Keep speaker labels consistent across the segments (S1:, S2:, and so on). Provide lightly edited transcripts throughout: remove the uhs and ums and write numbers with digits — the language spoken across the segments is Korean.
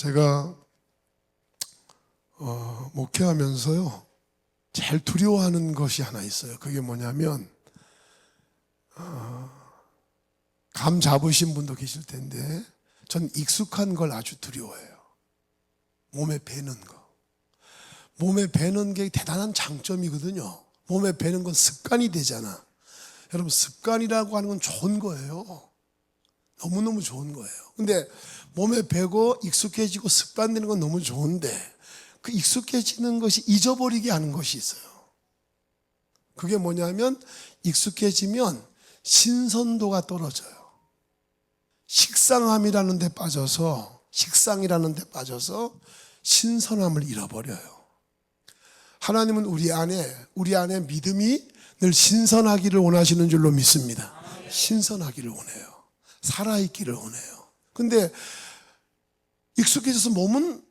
S1: 제가 목회하면서요 제일 두려워하는 것이 하나 있어요. 그게 뭐냐면 감 잡으신 분도 계실 텐데 전 익숙한 걸 아주 두려워해요. 몸에 배는 거. 몸에 배는 게 대단한 장점이거든요. 몸에 배는 건 습관이 되잖아. 여러분, 습관이라고 하는 건 좋은 거예요. 너무너무 좋은 거예요. 근데 몸에 배고 익숙해지고 습관되는 건 너무 좋은데 그 익숙해지는 것이 잊어버리게 하는 것이 있어요. 그게 뭐냐면 익숙해지면 신선도가 떨어져요. 식상함이라는 데 빠져서 식상이라는 데 빠져서 신선함을 잃어버려요. 하나님은 우리 안에 믿음이 늘 신선하기를 원하시는 줄로 믿습니다. 신선하기를 원해요. 살아있기를 원해요. 근데 익숙해져서 몸은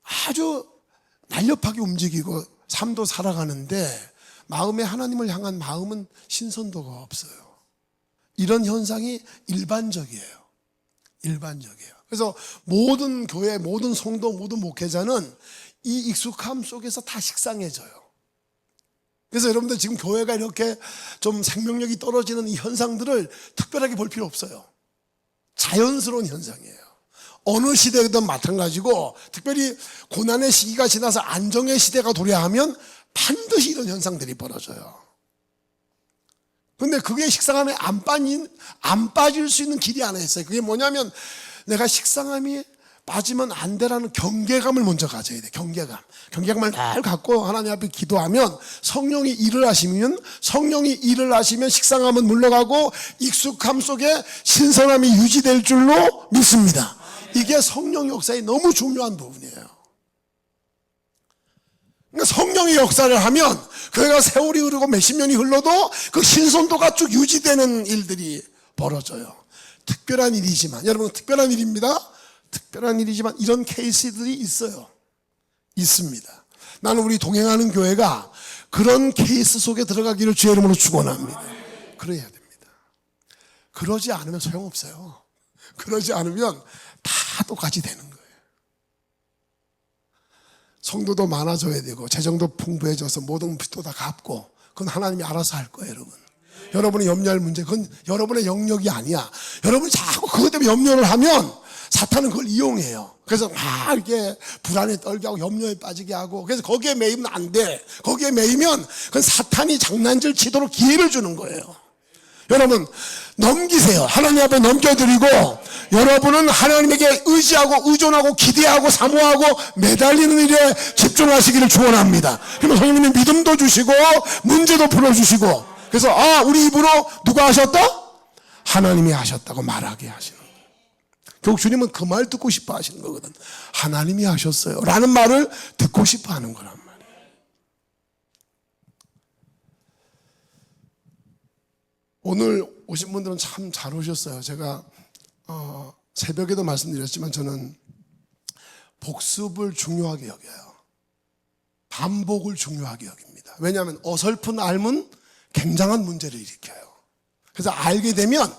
S1: 아주 날렵하게 움직이고 삶도 살아가는데 마음에 하나님을 향한 마음은 신선도가 없어요. 이런 현상이 일반적이에요. 일반적이에요. 그래서 모든 교회, 모든 성도, 모든 목회자는 이 익숙함 속에서 다 식상해져요. 그래서 여러분들 지금 교회가 이렇게 좀 생명력이 떨어지는 이 현상들을 특별하게 볼 필요 없어요. 자연스러운 현상이에요. 어느 시대든 마찬가지고 특별히 고난의 시기가 지나서 안정의 시대가 도래하면 반드시 이런 현상들이 벌어져요. 근데 그게 식상함에 안 빠질 수 있는 길이 하나 있어요. 그게 뭐냐면 내가 식상함이 빠지면 안 되라는 경계감을 먼저 가져야 돼. 경계감을 잘 갖고 하나님 앞에 기도하면 성령이 일을 하시면 식상함은 물러가고 익숙함 속에 신선함이 유지될 줄로 믿습니다. 이게 성령 역사의 너무 중요한 부분이에요. 그러니까 성령이 역사를 하면 그가 세월이 흐르고 몇십 년이 흘러도 그 신선도가 쭉 유지되는 일들이 벌어져요. 특별한 일이지만, 여러분 특별한 일입니다. 특별한 일이지만 이런 케이스들이 있어요. 있습니다. 나는 우리 동행하는 교회가 그런 케이스 속에 들어가기를 주의 이름으로 축원합니다. 그래야 됩니다. 그러지 않으면 소용없어요. 그러지 않으면 다 똑같이 되는 거예요. 성도도 많아져야 되고 재정도 풍부해져서 모든 빚도 다 갚고 그건 하나님이 알아서 할 거예요. 여러분, 여러분이 염려할 문제 그건 여러분의 영역이 아니야. 여러분이 자꾸 그것 때문에 염려를 하면 사탄은 그걸 이용해요. 그래서 막 이렇게 불안에 떨게 하고 염려에 빠지게 하고, 그래서 거기에 매이면 안 돼. 거기에 매이면 그건 사탄이 장난질 치도록 기회를 주는 거예요. 여러분 넘기세요. 하나님 앞에 넘겨드리고 여러분은 하나님에게 의지하고 의존하고 기대하고 사모하고 매달리는 일에 집중하시기를 축원합니다. 그러면 성령님이 믿음도 주시고 문제도 풀어주시고, 그래서 우리 입으로 누가 하셨다? 하나님이 하셨다고 말하게 하시는 거예요. 결국 주님은 그 말 듣고 싶어 하시는 거거든. 하나님이 하셨어요 라는 말을 듣고 싶어 하는 거란 말이에요. 오늘 오신 분들은 참 잘 오셨어요. 제가 새벽에도 말씀드렸지만 저는 복습을 중요하게 여겨요. 반복을 중요하게 여깁니다. 왜냐하면 어설픈 알면 굉장한 문제를 일으켜요. 그래서 알게 되면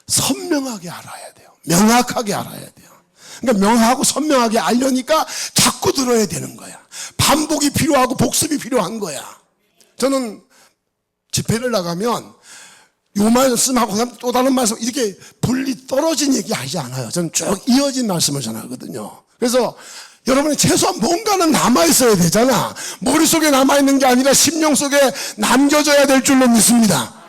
S1: 선명하게 알아야 돼요. 명확하게 알아야 돼요. 그러니까 명하고 선명하게 알려니까 자꾸 들어야 되는 거야. 반복이 필요하고 복습이 필요한 거야. 저는 집회를 나가면 요 말씀하고 또 다른 말씀 이렇게 분리 떨어진 얘기 하지 않아요. 저는 쭉 이어진 말씀을 전하거든요. 그래서 여러분이 최소한 뭔가는 남아있어야 되잖아. 머릿속에 남아있는 게 아니라 심령 속에 남겨져야 될 줄로 믿습니다.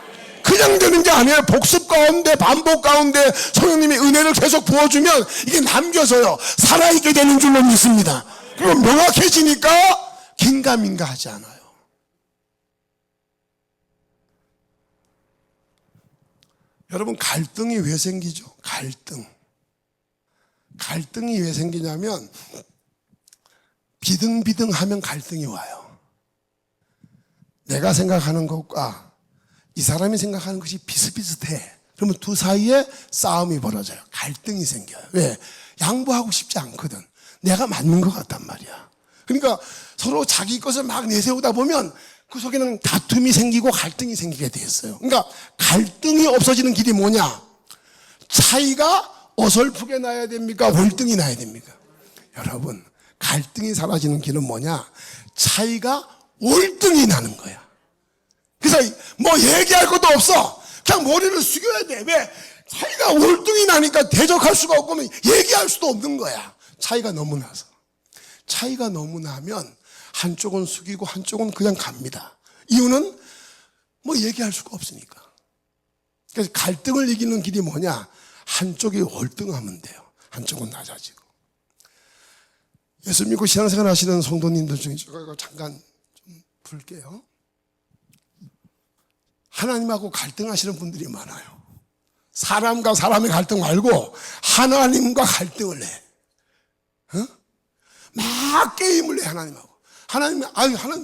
S1: 그냥 되는 게 아니에요. 복습 가운데 반복 가운데 성령님이 은혜를 계속 부어주면 이게 남겨져요. 살아있게 되는 줄로 믿습니다. 그리고 명확해지니까 긴가민가 하지 않아요. 여러분 갈등이 왜 생기죠? 갈등이 왜 생기냐면 비등비등하면 갈등이 와요. 내가 생각하는 것과 이 사람이 생각하는 것이 비슷비슷해. 그러면 두 사이에 싸움이 벌어져요. 갈등이 생겨요. 왜? 양보하고 싶지 않거든. 내가 맞는 것 같단 말이야. 그러니까 서로 자기 것을 막 내세우다 보면 그 속에는 다툼이 생기고 갈등이 생기게 돼 있어요. 그러니까 갈등이 없어지는 길이 뭐냐? 차이가 어설프게 나야 됩니까? 월등히 나야 됩니까? 여러분, 갈등이 사라지는 길은 뭐냐? 차이가 월등히 나는 거야. 그래서 뭐 얘기할 것도 없어. 그냥 머리를 숙여야 돼. 왜? 차이가 월등히 나니까 대적할 수가 없고 얘기할 수도 없는 거야. 차이가 너무 나서. 차이가 너무 나면 한쪽은 숙이고 한쪽은 그냥 갑니다. 이유는 뭐 얘기할 수가 없으니까. 그래서 갈등을 이기는 길이 뭐냐? 한쪽이 월등하면 돼요. 한쪽은 낮아지고. 예수 믿고 신앙생활 하시는 성도님들 중에 이거 잠깐 좀 풀게요. 하나님하고 갈등하시는 분들이 많아요. 사람과 사람의 갈등 말고 하나님과 갈등을 해. 어? 막 게임을 해, 하나님하고. 하나님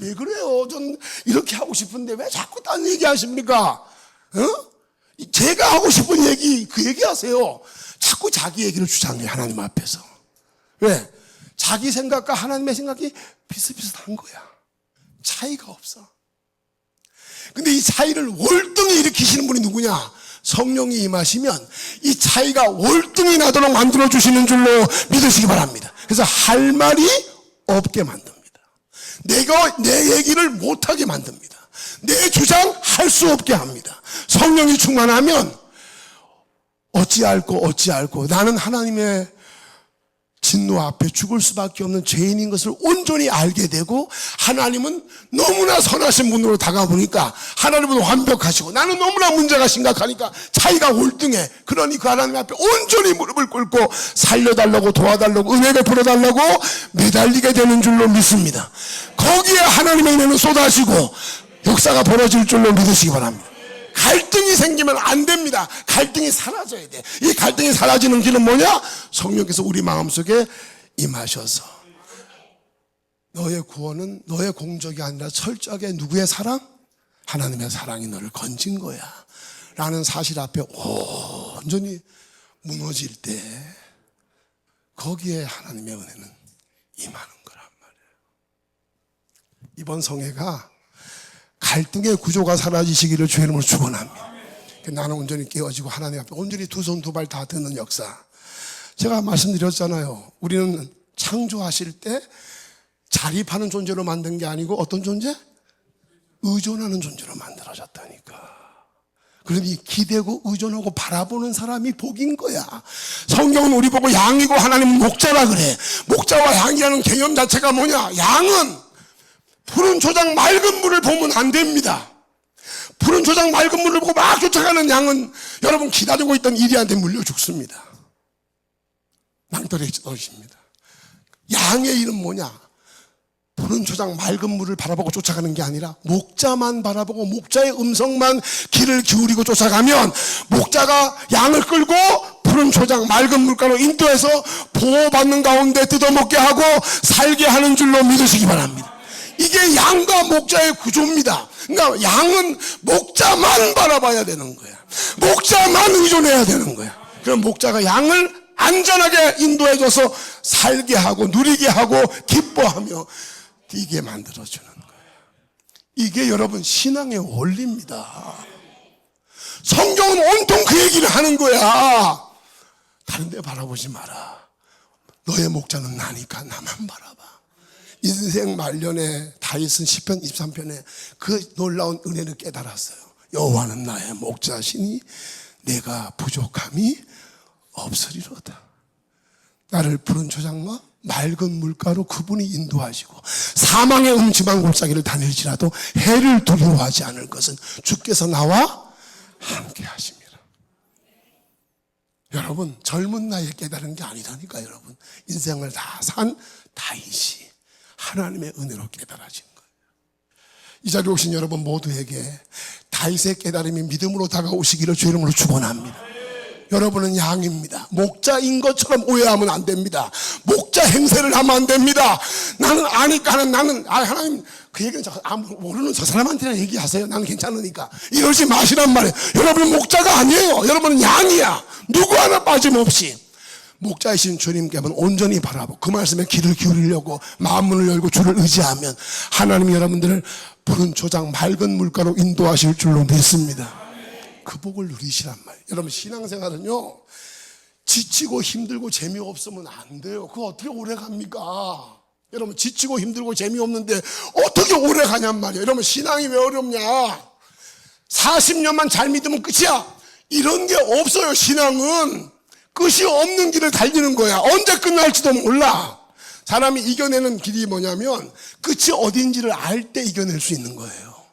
S1: 왜 그래요? 전 이렇게 하고 싶은데 왜 자꾸 딴 얘기 하십니까? 어? 제가 하고 싶은 얘기, 그 얘기 하세요. 자꾸 자기 얘기를 주장해, 하나님 앞에서. 왜? 자기 생각과 하나님의 생각이 비슷비슷한 거야. 차이가 없어. 근데 이 차이를 월등히 일으키시는 분이 누구냐? 성령이 임하시면 이 차이가 월등히 나도록 만들어주시는 줄로 믿으시기 바랍니다. 그래서 할 말이 없게 만듭니다. 내가 내 얘기를 못하게 만듭니다. 내 주장 할 수 없게 합니다. 성령이 충만하면 어찌할꼬 나는 하나님의 진노 앞에 죽을 수밖에 없는 죄인인 것을 온전히 알게 되고, 하나님은 너무나 선하신 분으로 다가보니까 하나님은 완벽하시고 나는 너무나 문제가 심각하니까 차이가 월등해. 그러니 그 하나님 앞에 온전히 무릎을 꿇고 살려달라고, 도와달라고, 은혜 베풀어달라고 매달리게 되는 줄로 믿습니다. 거기에 하나님의 은혜는 쏟아지고 역사가 벌어질 줄로 믿으시기 바랍니다. 갈등이 생기면 안 됩니다. 갈등이 사라져야 돼. 이 갈등이 사라지는 길은 뭐냐? 성령께서 우리 마음속에 임하셔서 너의 구원은 너의 공적이 아니라 철저하게 누구의 사랑? 하나님의 사랑이 너를 건진 거야 라는 사실 앞에 온전히 무너질 때 거기에 하나님의 은혜는 임하는 거란 말이에요. 이번 성회가 갈등의 구조가 사라지시기를 주의 이름으로 축원합니다. 나는 온전히 깨어지고 하나님 앞에 온전히 두 손 두 발 다 드는 역사. 제가 말씀드렸잖아요. 우리는 창조하실 때 자립하는 존재로 만든 게 아니고 어떤 존재? 의존하는 존재로 만들어졌다니까. 그러니 기대고 의존하고 바라보는 사람이 복인 거야. 성경은 우리 보고 양이고 하나님은 목자라 그래. 목자와 양이라는 개념 자체가 뭐냐? 양은 푸른 초장 맑은 물을 보면 안 됩니다. 푸른 초장 맑은 물을 보고 막 쫓아가는 양은 여러분 기다리고 있던 이리한테 물려 죽습니다. 낭떠러지에 떨어집니다. 양의 일은 뭐냐? 푸른 초장 맑은 물을 바라보고 쫓아가는 게 아니라 목자만 바라보고 목자의 음성만 귀를 기울이고 쫓아가면 목자가 양을 끌고 푸른 초장 맑은 물가로 인도해서 보호받는 가운데 뜯어먹게 하고 살게 하는 줄로 믿으시기 바랍니다. 이게 양과 목자의 구조입니다. 그러니까 양은 목자만 바라봐야 되는 거야. 목자만 의존해야 되는 거야. 그럼 목자가 양을 안전하게 인도해줘서 살게 하고 누리게 하고 기뻐하며 뛰게 만들어주는 거예요. 이게 여러분 신앙의 원리입니다. 성경은 온통 그 얘기를 하는 거야. 다른 데 바라보지 마라. 너의 목자는 나니까 나만 바라봐. 인생 말년에 다윗은 시편 23편에 그 놀라운 은혜를 깨달았어요. 여호와는 나의 목자시니 내가 부족함이 없으리로다. 나를 푸른 초장과 맑은 물가로 그분이 인도하시고 사망의 음침한 골짜기를 다닐지라도 해를 두려워하지 않을 것은 주께서 나와 함께 하십니다. 여러분 젊은 나이에 깨달은 게 아니라니까. 여러분 인생을 다 산 다윗이 하나님의 은혜로 깨달아진 거예요. 이 자리에 오신 여러분 모두에게 다윗의 깨달음이 믿음으로 다가오시기를 주의 이름으로 축원합니다. 여러분은 양입니다. 목자인 것처럼 오해하면 안 됩니다. 목자 행세를 하면 안 됩니다. 나는 아니까 하나님 그 얘기는 모르는 저 사람한테나 얘기하세요. 나는 괜찮으니까. 이러지 마시란 말이에요. 여러분은 목자가 아니에요. 여러분은 양이야. 누구 하나 빠짐없이 목자이신 주님께만 온전히 바라보고 그 말씀에 귀를 기울이려고 마음문을 열고 주를 의지하면 하나님이 여러분들을 푸른 초장 맑은 물가로 인도하실 줄로 믿습니다. 그 복을 누리시란 말이에요. 여러분 신앙생활은요 지치고 힘들고 재미없으면 안 돼요. 그거 어떻게 오래 갑니까? 여러분, 지치고 힘들고 재미없는데 어떻게 오래 가냔 말이에요. 여러분, 신앙이 왜 어렵냐? 40년만 잘 믿으면 끝이야. 이런 게 없어요. 신앙은 끝이 없는 길을 달리는 거야. 언제 끝날지도 몰라. 사람이 이겨내는 길이 뭐냐면 끝이 어딘지를 알 때 이겨낼 수 있는 거예요.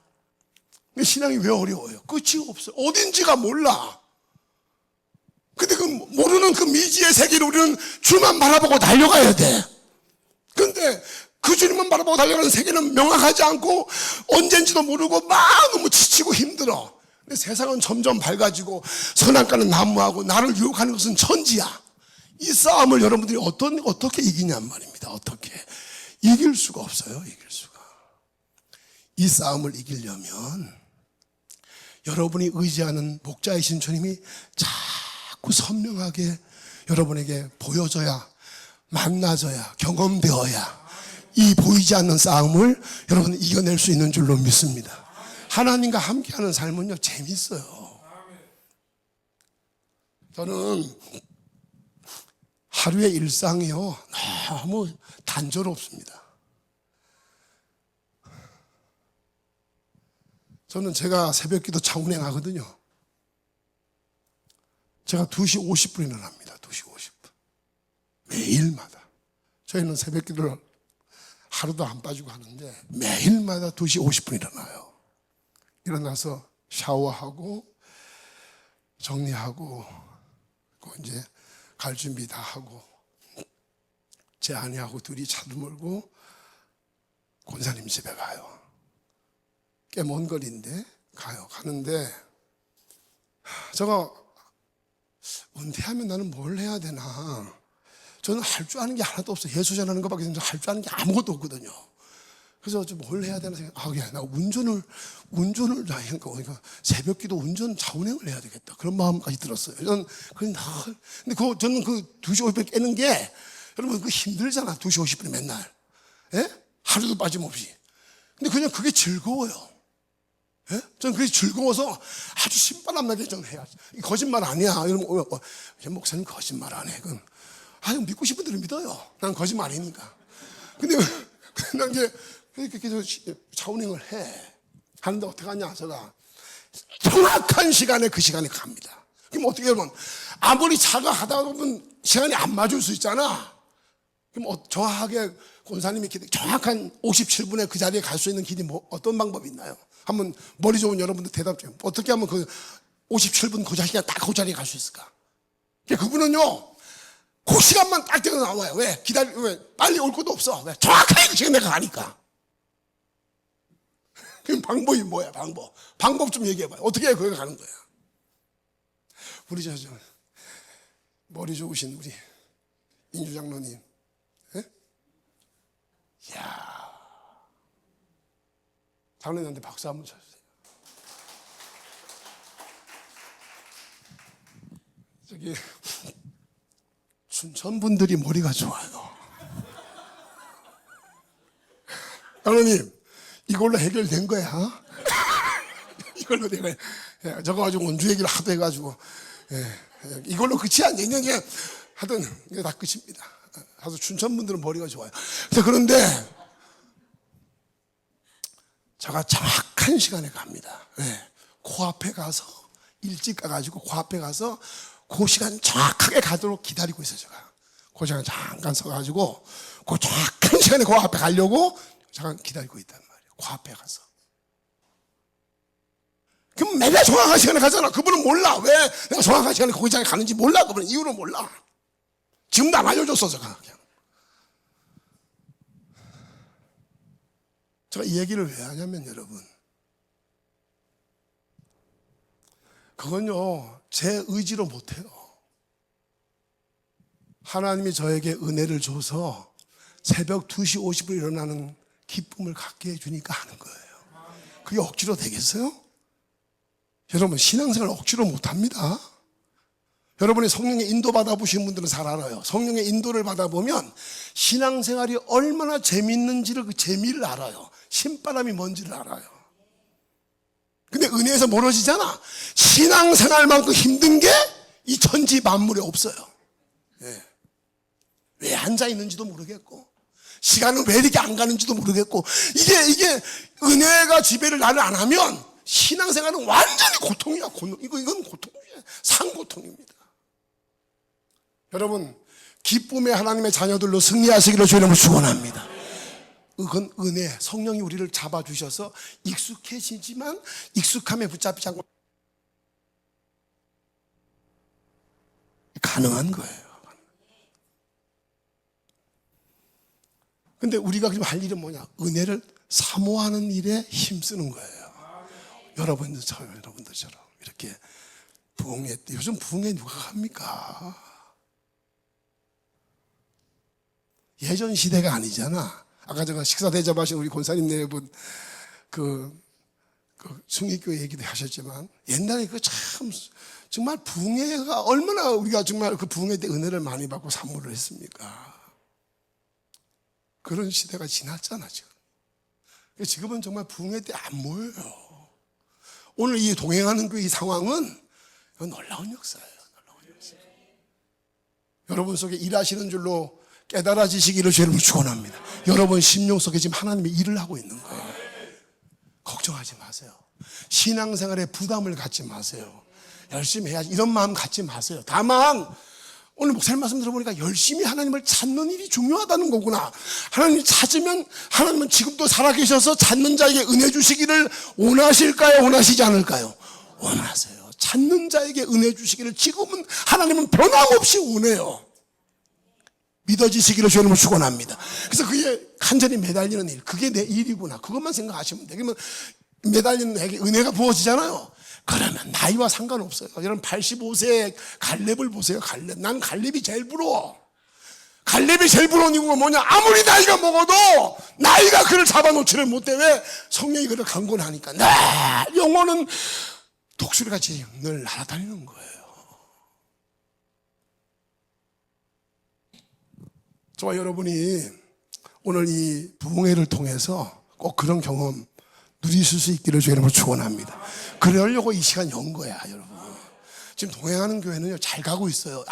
S1: 근데 신앙이 왜 어려워요? 끝이 없어요. 어딘지가 몰라. 근데 그 모르는 그 미지의 세계를 우리는 주만 바라보고 달려가야 돼. 근데 그 주님만 바라보고 달려가는 세계는 명확하지 않고 언젠지도 모르고 막 너무 지치고 힘들어. 근데 세상은 점점 밝아지고 선악과는 난무하고 나를 유혹하는 것은 천지야. 이 싸움을 여러분들이 어떻게 이기냔 말입니다. 어떻게 이길 수가 없어요. 이길 수가. 이 싸움을 이기려면 여러분이 의지하는 목자이신 주님이 자꾸 선명하게 여러분에게 보여져야, 만나져야, 경험되어야 이 보이지 않는 싸움을 여러분은 이겨낼 수 있는 줄로 믿습니다. 하나님과 함께하는 삶은요, 재밌어요. 저는 하루의 일상이요, 너무 단조롭습니다. 저는 제가 새벽기도 차운행 하거든요. 제가 2시 50분 일어납니다. 2시 50분. 매일마다. 저희는 새벽기도를 하루도 안 빠지고 하는데 매일마다 2시 50분 일어나요. 일어나서 샤워하고 정리하고 이제 갈 준비 다 하고 제 아내하고 둘이 차를 몰고 권사님 집에 가요. 꽤 먼 거리인데 가요. 가는데 제가 은퇴하면 나는 뭘 해야 되나. 저는 할 줄 아는 게 하나도 없어요. 예수 전하는 것밖에 할 줄 아는 게 아무것도 없거든요. 그래서 좀 뭘 해야 되나 생각. 나 운전을 그러니까 새벽기도 운전 차운행을 해야 되겠다. 그런 마음까지 들었어요. 저는 근데 저는 그 2시 50분에 깨는 게 여러분 그 힘들잖아. 2시 50분에 맨날. 예? 하루도 빠짐없이. 근데 그냥 그게 즐거워요. 예? 저는 그게 즐거워서 아주 신바람나게 좀 해야지. 거짓말 아니야. 이러면 목사님 거짓말 안 해. 그건 믿고 싶은 대로 믿어요. 난 거짓말 아니니까. 근데 난 이제 그렇게 계속 차운행을 해. 하는데 어떻게 하냐. 제가 정확한 시간에 그 시간에 갑니다. 그럼 어떻게 하면 아무리 차가 하다 보면 시간이 안 맞을 수 있잖아. 그럼 정확하게 권사님이 정확한 57분에 그 자리에 갈 수 있는 길이 어떤 방법이 있나요? 한번 머리 좋은 여러분들 대답 좀. 어떻게 하면 그 57분 그 자리에 딱 그 자리에 갈 수 있을까? 그분은요, 그 시간만 딱 되고 나와요. 왜? 왜? 빨리 올 것도 없어. 왜? 정확하게 그 시간에 내가 가니까. 그럼 방법이 뭐야, 방법? 방법 좀 얘기해봐요. 어떻게 해야 거기 가는 거야? 우리 머리 좋으신 우리 인주 장로님. 예? 이야. 장로님한테 박수 한번 쳐주세요. 저기 춘천 분들이 머리가 좋아요. 장로님, 이걸로 해결된 거야. 이걸로 된 거야. 예, 저거 가지고 원주 얘기를 하도 해가지고, 이걸로 끝이 아니냐. 하여튼, 이게 다 끝입니다. 하여튼 춘천 분들은 머리가 좋아요. 그런데, 제가 정확한 시간에 갑니다. 코앞에 가서, 일찍 가가지고 코앞에 가서, 그 시간 정확하게 가도록 기다리고 있어요, 제가. 그 시간 잠깐 서가지고, 그 정확한 시간에 그 앞에 가려고 잠깐 기다리고 있단 말이에요. 그 앞에 가서. 그럼 내가 정확한 시간에 가잖아. 그분은 몰라. 왜 내가 정확한 시간에 거기 장에 가는지 몰라. 그분은 이유를 몰라. 지금도 안 알려줬어, 제가. 그냥. 제가 이 얘기를 왜 하냐면, 여러분. 그건요, 제 의지로 못해요. 하나님이 저에게 은혜를 줘서 새벽 2시 50분 일어나는 기쁨을 갖게 해주니까 하는 거예요. 그게 억지로 되겠어요? 여러분, 신앙생활 억지로 못합니다. 여러분이 성령의 인도 받아보신 분들은 잘 알아요. 성령의 인도를 받아보면 신앙생활이 얼마나 재밌는지를 그 재미를 알아요. 신바람이 뭔지를 알아요. 근데 은혜에서 멀어지잖아. 신앙생활만큼 힘든 게 이 천지 만물에 없어요. 왜 앉아 있는지도 모르겠고, 시간은 왜 이렇게 안 가는지도 모르겠고, 이게 은혜가 지배를 나를 안 하면 신앙생활은 완전히 고통이야. 이건 고통이야. 상고통입니다. 여러분, 기쁨의 하나님의 자녀들로 승리하시기를 주님으로 축원합니다. 그건 은혜, 성령이 우리를 잡아주셔서 익숙해지지만 익숙함에 붙잡히지 않고 가능한 거예요. 근데 우리가 지금 할 일은 뭐냐? 은혜를 사모하는 일에 힘쓰는 거예요. 여러분들처럼 이렇게 부흥회 때, 요즘 부흥회 누가 갑니까? 예전 시대가 아니잖아. 아까 제가 식사 대접하신 우리 권사님 네 분 그 승리교회 얘기도 하셨지만, 옛날에 정말 부흥회가 얼마나 우리가 정말 그 부흥회 때 은혜를 많이 받고 사모를 했습니까? 그런 시대가 지났잖아, 지금. 지금은 정말 부흥회 때 안 모여요. 오늘 이 동행하는 이 상황은 놀라운 역사예요. 놀라운 역사. 여러분 속에 일하시는 줄로 깨달아지시기를 주님을 축원합니다. 여러분 심령 속에 지금 하나님의 일을 하고 있는 거예요. 걱정하지 마세요. 신앙생활에 부담을 갖지 마세요. 열심히 해야지 이런 마음 갖지 마세요. 다만 오늘 목사님 말씀 들어보니까 열심히 하나님을 찾는 일이 중요하다는 거구나. 하나님 찾으면 하나님은 지금도 살아계셔서 찾는 자에게 은혜 주시기를 원하실까요? 원하시지 않을까요? 원하세요. 찾는 자에게 은혜 주시기를 지금은 하나님은 변함없이 원해요. 믿어지시기를 주님을 축원합니다. 그래서 그게 간절히 매달리는 일, 그게 내 일이구나. 그것만 생각하시면 돼. 그러면 매달리는 내게 은혜가 부어지잖아요. 그러면 나이와 상관없어요. 여러분 85세의 갈렙을 보세요. 갈렙. 난 갈렙이 제일 부러워. 갈렙이 제일 부러운 이유가 뭐냐? 아무리 나이가 먹어도 나이가 그를 잡아놓지를 못해. 왜? 성령이 그를 강권하니까. 네, 영혼은 독수리같이 늘 날아다니는 거예요. 저와 여러분이 오늘 이 부흥회를 통해서 꼭 그런 경험 누리실 수 있기를 주님으로 축원합니다. 그러려고 이 시간 연 거야, 여러분. 지금 동행하는 교회는요 잘 가고 있어요.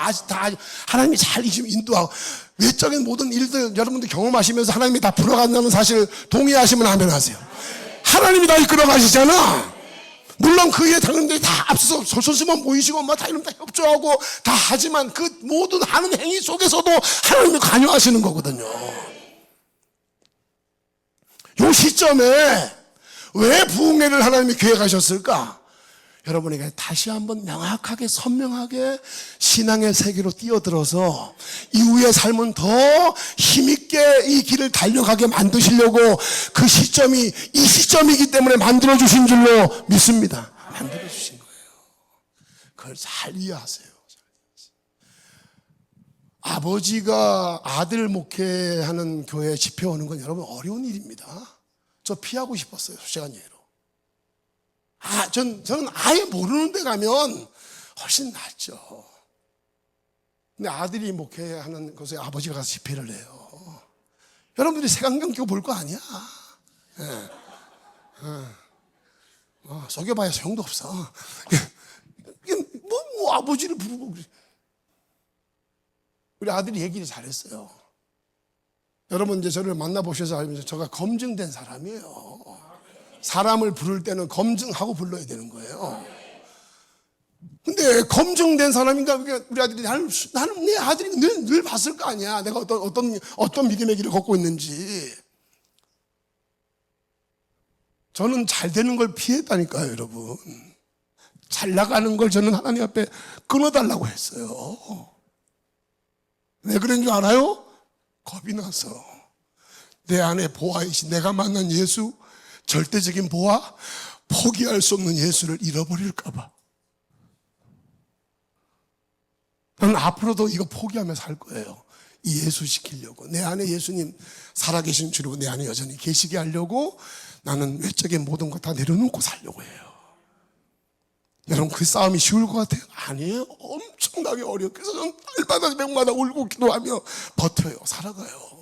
S1: 하나님이 잘 지금 인도하고, 외적인 모든 일들 여러분들 경험하시면서 하나님이 다 풀어간다는 사실 동의하시면 아멘 하세요. 하나님이 다 이끌어 가시잖아. 물론 그 위에 당연히 다 앞서서 솔선수범 모이시고 다 이런 다 협조하고 다 하지만 그 모든 하는 행위 속에서도 하나님이 관여하시는 거거든요. 요 시점에 왜 부흥회를 하나님이 계획하셨을까? 여러분에게 다시 한번 명확하게 선명하게 신앙의 세계로 뛰어들어서 이후의 삶은 더 힘있게 이 길을 달려가게 만드시려고 그 시점이 이 시점이기 때문에 만들어주신 줄로 믿습니다. 만들어주신 거예요. 그걸 잘 이해하세요. 아버지가 아들 목회하는 교회에 집회 오는 건 여러분 어려운 일입니다. 저 피하고 싶었어요. 시간 예로. 저는 아예 모르는 데 가면 훨씬 낫죠. 근데 아들이 목회하는 곳에 아버지가 가서 집회를 해요. 여러분들이 색안경 끼고 볼 거 아니야. 네. 속여봐야 소용도 없어. 뭐 아버지를 부르고. 우리 아들이 얘기를 잘했어요. 여러분 이제 저를 만나보셔서 알면서 제가 검증된 사람이에요. 사람을 부를 때는 검증하고 불러야 되는 거예요. 근데 검증된 사람인가? 우리 아들이 나는 내 아들이 늘 봤을 거 아니야. 내가 어떤 믿음의 길을 걷고 있는지. 저는 잘 되는 걸 피했다니까요, 여러분. 잘 나가는 걸 저는 하나님 앞에 끊어달라고 했어요. 왜 그런 줄 알아요? 겁이 나서. 내 안에 보아이신 내가 만난 예수, 절대적인 보아, 포기할 수 없는 예수를 잃어버릴까 봐. 나는 앞으로도 이거 포기하며 살 거예요. 이 예수 지키려고. 내 안에 예수님 살아계신 주로 내 안에 여전히 계시게 하려고 나는 외적인 모든 것 다 내려놓고 살려고 해요. 여러분 그 싸움이 쉬울 것 같아요? 아니에요. 엄청나게 어려워요. 그래서 저는 날마다 매일마다 울고 기도하며 버텨요. 살아가요.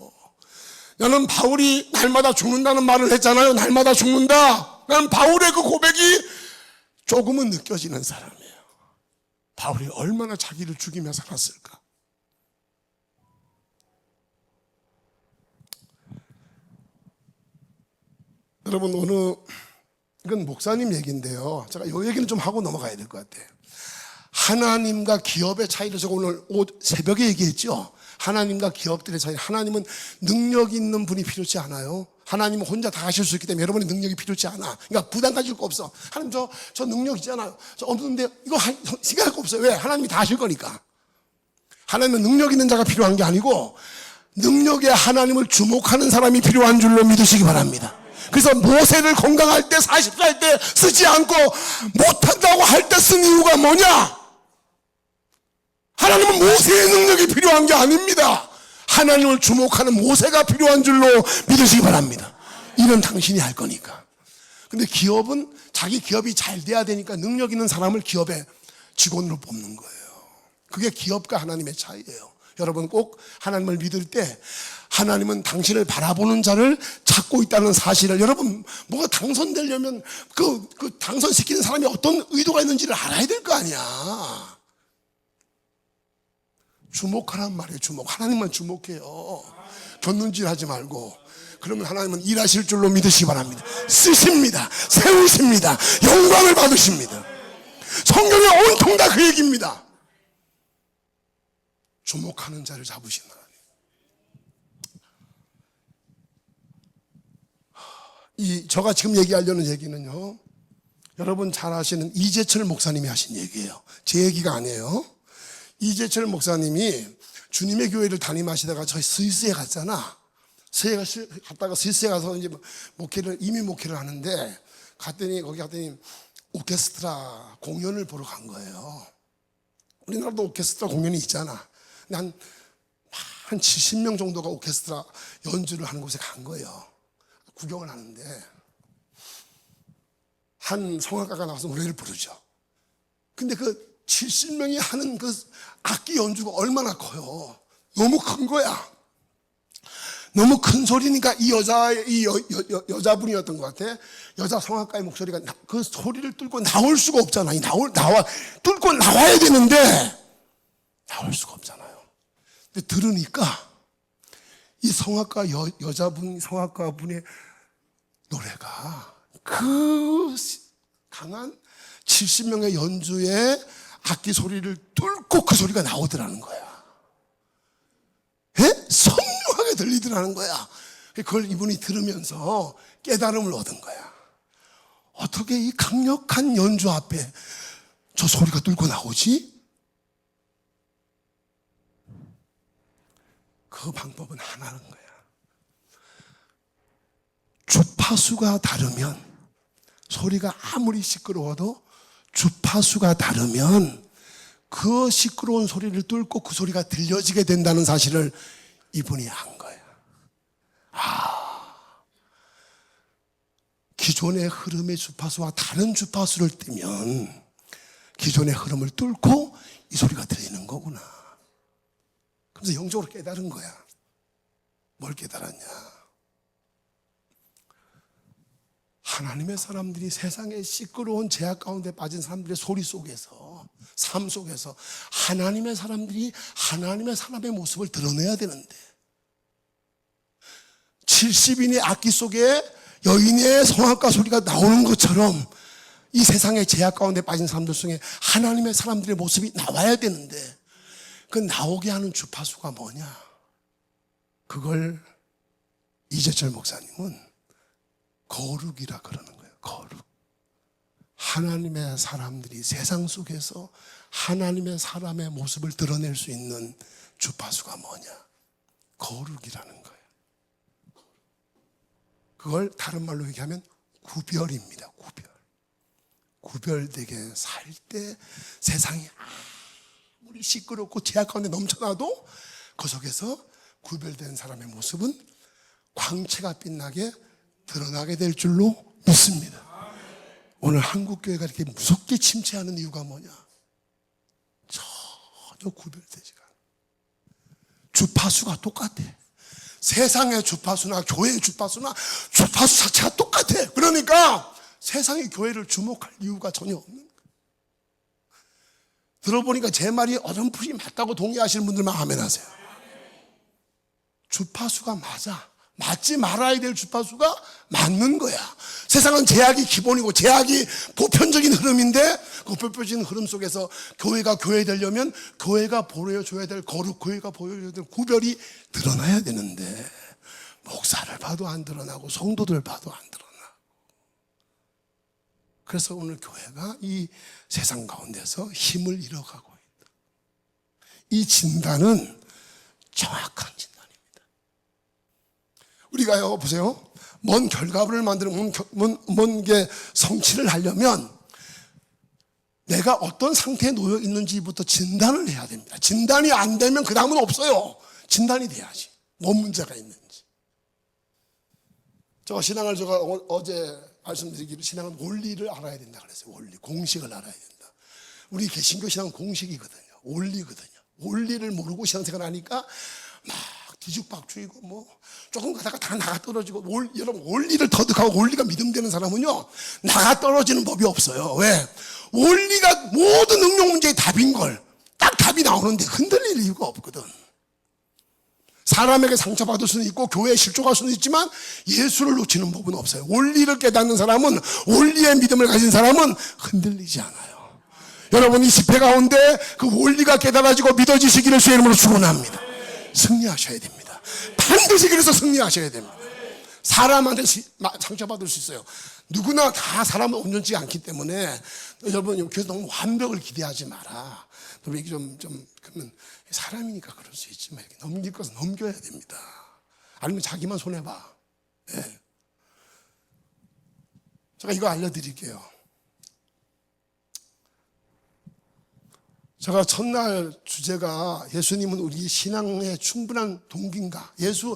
S1: 나는 바울이 날마다 죽는다는 말을 했잖아요. 날마다 죽는다. 나는 바울의 그 고백이 조금은 느껴지는 사람이에요. 바울이 얼마나 자기를 죽이며 살았을까? 여러분, 오늘 이건 목사님 얘기인데요. 제가 이 얘기는 좀 하고 넘어가야 될 것 같아요. 하나님과 기업의 차이를 제가 오늘 새벽에 얘기했죠. 하나님과 기업들의 차이. 하나님은 능력 있는 분이 필요치 않아요. 하나님은 혼자 다 하실 수 있기 때문에 여러분의 능력이 필요치 않아. 그러니까 부담 가질 거 없어. 하나님 저 능력 있잖아요. 저 없는데 이거 생각할 거 없어요. 왜? 하나님이 다 하실 거니까. 하나님은 능력 있는 자가 필요한 게 아니고 능력에 하나님을 주목하는 사람이 필요한 줄로 믿으시기 바랍니다. 그래서 모세를 건강할 때 40살 때 쓰지 않고 못한다고 할 때 쓴 이유가 뭐냐? 하나님은 모세의 능력이 필요한 게 아닙니다. 하나님을 주목하는 모세가 필요한 줄로 믿으시기 바랍니다. 이는 당신이 할 거니까. 근데 기업은 자기 기업이 잘 돼야 되니까 능력 있는 사람을 기업의 직원으로 뽑는 거예요. 그게 기업과 하나님의 차이예요. 여러분 꼭 하나님을 믿을 때 하나님은 당신을 바라보는 자를 찾고 있다는 사실을, 여러분 뭐가 당선되려면 그 당선시키는 사람이 어떤 의도가 있는지를 알아야 될 거 아니야. 주목하란 말이에요. 주목. 하나님만 주목해요. 곁눈질 하지 말고. 그러면 하나님은 일하실 줄로 믿으시기 바랍니다. 쓰십니다. 세우십니다. 영광을 받으십니다. 성경에 온통 다 그 얘기입니다. 주목하는 자를 잡으신 하나님. 제가 지금 얘기하려는 얘기는요, 여러분 잘 아시는 이재철 목사님이 하신 얘기예요. 제 얘기가 아니에요. 이재철 목사님이 주님의 교회를 담임하시다가 저희 스위스에 갔잖아. 갔다가 스위스에 가서 이제 이민 목회를 하는데 거기 갔더니 오케스트라 공연을 보러 간 거예요. 우리나라도 오케스트라 공연이 있잖아. 근데 한 70명 정도가 오케스트라 연주를 하는 곳에 간 거예요. 구경을 하는데 한 성악가가 나와서 노래를 부르죠. 근데 그 70명이 하는 그 악기 연주가 얼마나 커요. 너무 큰 거야. 너무 큰 소리니까 이 여자분이었던 것 같아. 여자 성악가의 목소리가 그 소리를 뚫고 나올 수가 없잖아. 뚫고 나와야 되는데 나올 수가 없잖아요. 근데 들으니까 이 성악가분의 노래가 그 강한 70명의 연주에 악기 소리를 뚫고 그 소리가 나오더라는 거야. 선명하게 들리더라는 거야. 그걸 이분이 들으면서 깨달음을 얻은 거야. 어떻게 이 강력한 연주 앞에 저 소리가 뚫고 나오지? 그 방법은 하나인 거야. 주파수가 다르면, 소리가 아무리 시끄러워도 주파수가 다르면 그 시끄러운 소리를 뚫고 그 소리가 들려지게 된다는 사실을 이분이 안 거야. 기존의 흐름의 주파수와 다른 주파수를 띄면 기존의 흐름을 뚫고 이 소리가 들리는 거구나. 그래서 영적으로 깨달은 거야. 뭘 깨달았냐? 하나님의 사람들이 세상의 시끄러운 제약 가운데 빠진 사람들의 소리 속에서, 삶 속에서 하나님의 사람들이 하나님의 사람의 모습을 드러내야 되는데 70인의 악기 속에 여인의 성악가 소리가 나오는 것처럼 이 세상의 제약 가운데 빠진 사람들 중에 하나님의 사람들의 모습이 나와야 되는데 그 나오게 하는 주파수가 뭐냐? 그걸 이재철 목사님은 거룩이라 그러는 거예요. 거룩. 하나님의 사람들이 세상 속에서 하나님의 사람의 모습을 드러낼 수 있는 주파수가 뭐냐? 거룩이라는 거예요. 그걸 다른 말로 얘기하면 구별입니다. 구별되게 살 때 세상이 아무리 시끄럽고 제약 가운데 넘쳐나도 그 속에서 구별된 사람의 모습은 광채가 빛나게 드러나게 될 줄로 믿습니다. 오늘 한국교회가 이렇게 무섭게 침체하는 이유가 뭐냐? 전혀 구별되지가 않아요. 주파수가 똑같아. 세상의 주파수나 교회의 주파수나 주파수 자체가 똑같아. 그러니까 세상이 교회를 주목할 이유가 전혀 없는 거예요. 들어보니까 제 말이 어렴풋이 맞다고 동의하시는 분들만 아멘 하세요. 주파수가 맞아. 맞지 말아야 될 주파수가 맞는 거야. 세상은 제약이 기본이고 제약이 보편적인 흐름인데 그 보편적인 흐름 속에서 교회가 교회 되려면 교회가 보여줘야 될 거룩, 교회가 보여줘야 될 구별이 드러나야 되는데 목사를 봐도 안 드러나고 성도들 봐도 안 드러나. 그래서 오늘 교회가 이 세상 가운데서 힘을 잃어가고 있다. 이 진단은 정확한 진단입니다. 우리가요, 보세요. 뭔 결과물을 만드는, 뭔 게 성취를 하려면 내가 어떤 상태에 놓여 있는지부터 진단을 해야 됩니다. 진단이 안 되면 그 다음은 없어요. 진단이 돼야지. 뭔 문제가 있는지. 신앙을 제가 어제 말씀드리기로 신앙은 원리를 알아야 된다 그랬어요. 원리, 공식을 알아야 된다. 우리 개신교 신앙은 공식이거든요. 원리거든요. 원리를 모르고 신앙생활 하니까 막 뒤죽박죽이고 뭐 조금 가다가 다 나가 떨어지고 여러분 원리를 터득하고 원리가 믿음되는 사람은요 나가 떨어지는 법이 없어요. 왜? 원리가 모든 응용 문제의 답인 걸 딱 답이 나오는데 흔들릴 이유가 없거든. 사람에게 상처받을 수는 있고 교회에 실족할 수는 있지만 예수를 놓치는 법은 없어요. 원리를 깨닫는 사람은, 원리의 믿음을 가진 사람은 흔들리지 않아요. 여러분이 10회 가운데 그 원리가 깨달아지고 믿어지시기를 주의 이름으로 축원합니다. 승리하셔야 됩니다. 반드시 그래서 승리하셔야 됩니다. 사람한테 상처받을 수 있어요. 누구나 다 사람은 온전치 않기 때문에 여러분 그래서 너무 완벽을 기대하지 마라. 이게 그러면 사람이니까 그럴 수 있지만 이렇게 넘길 것은 넘겨야 됩니다. 아니면 자기만 손해봐. 네. 제가 이거 알려드릴게요. 제가 첫날 주제가 예수님은 우리 신앙의 충분한 동기인가? 예수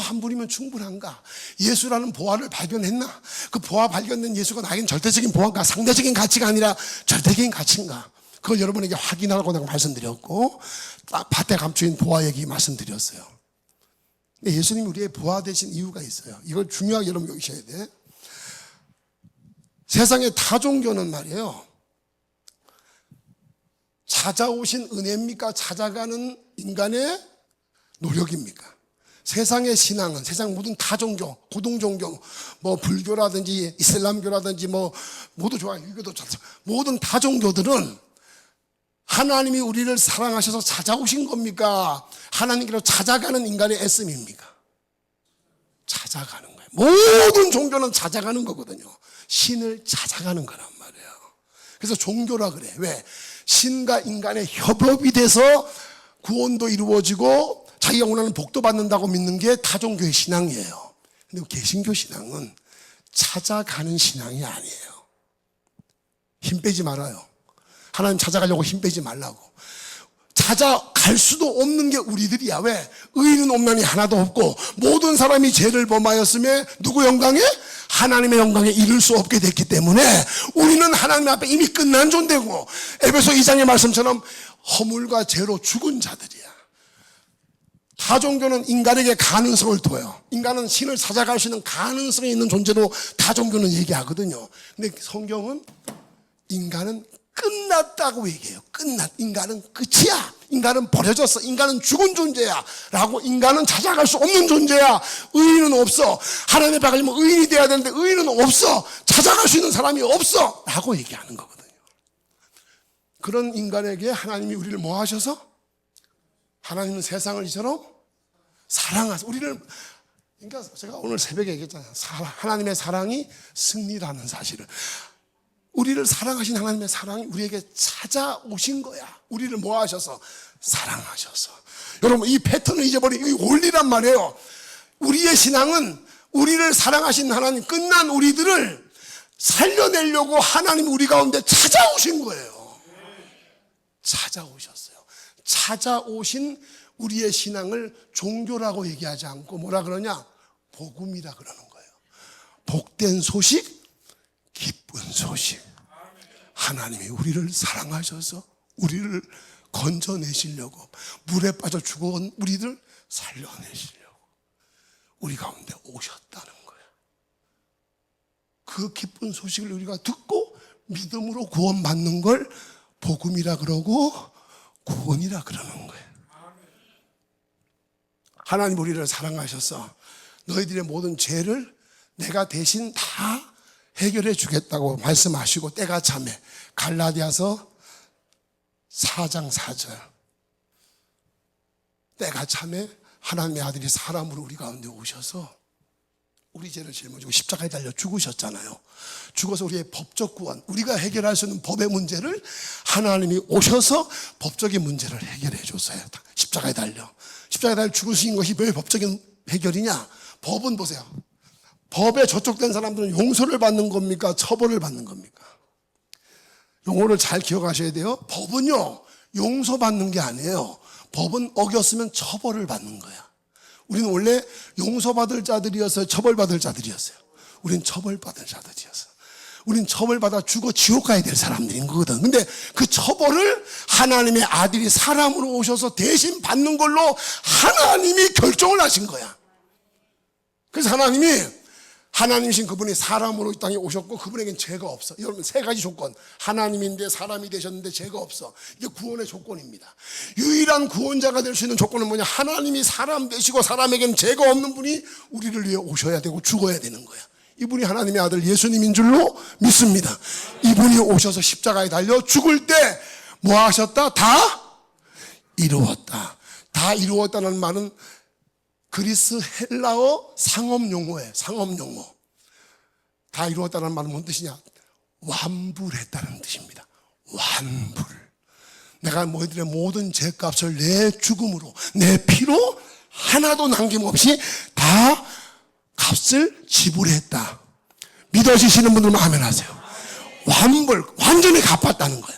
S1: 한 분이면 충분한가? 예수라는 보화를 발견했나? 그 보화 발견된 예수가 나에겐 절대적인 보화인가? 상대적인 가치가 아니라 절대적인 가치인가? 그걸 여러분에게 확인하라고 내가 말씀드렸고 딱 밭에 감추인 보화 얘기 말씀드렸어요. 근데 예수님이 우리의 보화 되신 이유가 있어요. 이걸 중요하게 여러분 여기셔야 돼. 세상의 타 종교는 말이에요. 찾아오신 은혜입니까? 찾아가는 인간의 노력입니까? 세상의 신앙은 세상 모든 타종교, 고등종교, 뭐 불교라든지 이슬람교라든지 뭐 모두 좋아요. 이것도 모든 타종교들은 하나님이 우리를 사랑하셔서 찾아오신 겁니까? 하나님께로 찾아가는 인간의 애씀입니까? 찾아가는 거예요. 모든 종교는 찾아가는 거거든요. 신을 찾아가는 거란 말이에요. 그래서 종교라 그래. 왜? 신과 인간의 협업이 돼서 구원도 이루어지고 자기가 원하는 복도 받는다고 믿는 게 타종교의 신앙이에요. 근데 개신교 신앙은 찾아가는 신앙이 아니에요. 힘 빼지 말아요. 하나님 찾아가려고 힘 빼지 말라고. 찾아갈 수도 없는 게 우리들이야. 왜? 의인은 없나니 하나도 없고 모든 사람이 죄를 범하였으며 누구 영광에? 하나님의 영광에 이를 수 없게 됐기 때문에 우리는 하나님 앞에 이미 끝난 존재고 에베소 2장의 말씀처럼 허물과 죄로 죽은 자들이야. 타종교는 인간에게 가능성을 둬요. 인간은 신을 찾아갈 수 있는 가능성이 있는 존재로 타종교는 얘기하거든요. 근데 성경은 인간은 끝났다고 얘기해요. 인간은 끝이야. 인간은 버려졌어. 인간은 죽은 존재야. 라고 인간은 찾아갈 수 없는 존재야. 의인은 없어. 하나님 앞에 가려면 의인이 돼야 되는데 의인은 없어. 찾아갈 수 있는 사람이 없어. 라고 얘기하는 거거든요. 그런 인간에게 하나님이 우리를 뭐 하셔서? 하나님은 세상을 이처럼 사랑하셔서 우리를, 그러니까 제가 오늘 새벽에 얘기했잖아요. 하나님의 사랑이 승리라는 사실을. 우리를 사랑하신 하나님의 사랑이 우리에게 찾아오신 거야. 우리를 뭐 하셔서? 사랑하셔서. 여러분 이 패턴을 잊어버린 이 원리란 말이에요. 우리의 신앙은 우리를 사랑하신 하나님, 끝난 우리들을 살려내려고 하나님 우리 가운데 찾아오신 거예요. 찾아오셨어요. 찾아오신 우리의 신앙을 종교라고 얘기하지 않고 뭐라 그러냐? 복음이라 그러는 거예요. 복된 소식, 기쁜 소식. 하나님이 우리를 사랑하셔서 우리를 건져내시려고, 물에 빠져 죽어온 우리들 살려내시려고 우리 가운데 오셨다는 거예요. 그 기쁜 소식을 우리가 듣고 믿음으로 구원받는 걸 복음이라 그러고 구원이라 그러는 거예요. 하나님 우리를 사랑하셔서 너희들의 모든 죄를 내가 대신 다 해결해 주겠다고 말씀하시고 때가 차매 갈라디아서 4장 4절 때가 차매 하나님의 아들이 사람으로 우리 가운데 오셔서 우리 죄를 짊어지고 십자가에 달려 죽으셨잖아요. 죽어서 우리의 법적 구원, 우리가 해결할 수 있는 법의 문제를 하나님이 오셔서 법적인 문제를 해결해 줬어요. 십자가에 달려 죽으신 것이 왜 법적인 해결이냐? 법은 보세요. 법에 저촉된 사람들은 용서를 받는 겁니까? 처벌을 받는 겁니까? 용어를 잘 기억하셔야 돼요. 법은요, 용서받는 게 아니에요. 법은 어겼으면 처벌을 받는 거야. 우리는 원래 용서받을 자들이었어요? 처벌받을 자들이었어요? 우린 처벌받을 자들이었어요. 우린 처벌받아 죽어 지옥 가야 될 사람들인 거거든. 근데 그 처벌을 하나님의 아들이 사람으로 오셔서 대신 받는 걸로 하나님이 결정을 하신 거야. 그래서 하나님이신 그분이 사람으로 이 땅에 오셨고 그분에겐 죄가 없어. 여러분, 세 가지 조건. 하나님인데 사람이 되셨는데 죄가 없어. 이게 구원의 조건입니다. 유일한 구원자가 될 수 있는 조건은 뭐냐? 하나님이 사람 되시고 사람에겐 죄가 없는 분이 우리를 위해 오셔야 되고 죽어야 되는 거야. 이분이 하나님의 아들 예수님인 줄로 믿습니다. 이분이 오셔서 십자가에 달려 죽을 때 뭐 하셨다? 다 이루었다. 다 이루었다는 말은 그리스 헬라어 상업 용어예요. 상업 용어. 다 이루었다는 말은 뭔 뜻이냐? 완불했다는 뜻입니다. 완불. 내가 너희들의 모든 죄값을 내 죽음으로, 내 피로 하나도 남김없이 다 값을 지불했다. 믿어지시는 분들은 아멘 하세요. 완불, 완전히 갚았다는 거야.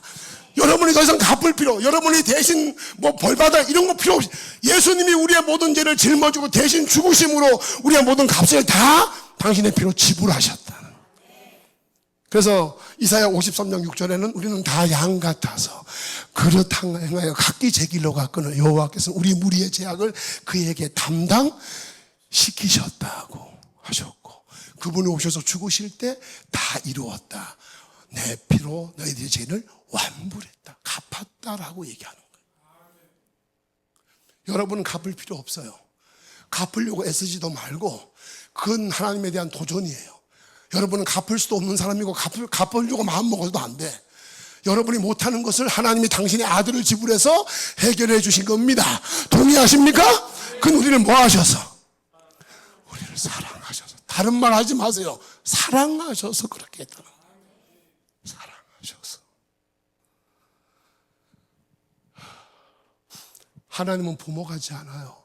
S1: 여러분이 더 이상 갚을 필요, 여러분이 대신 뭐 벌받아 이런 거 필요 없이 예수님이 우리의 모든 죄를 짊어지고 대신 죽으심으로 우리의 모든 값을 다 당신의 피로 지불하셨다. 그래서 이사야 53장 6절에는 우리는 다 양 같아서 그릇 행하여 각기 제 길로 갔거늘 여호와께서는 우리 무리의 죄악을 그에게 담당시키셨다고 하셨고, 그분이 오셔서 죽으실 때 다 이루었다. 내 피로 너희들의 죄를 완불했다, 갚았다라고 얘기하는 거예요. 여러분은 갚을 필요 없어요. 갚으려고 애쓰지도 말고 그건 하나님에 대한 도전이에요. 여러분은 갚을 수도 없는 사람이고 갚으려고 마음먹어도 안 돼. 여러분이 못하는 것을 하나님이 당신의 아들을 지불해서 해결해 주신 겁니다. 동의하십니까? 그건 우리를 뭐 하셔서? 우리를 사랑하셔서. 다른 말 하지 마세요. 사랑하셔서 그렇게 했다는 거예요. 사랑하셔서. 하나님은 부모 같지 않아요.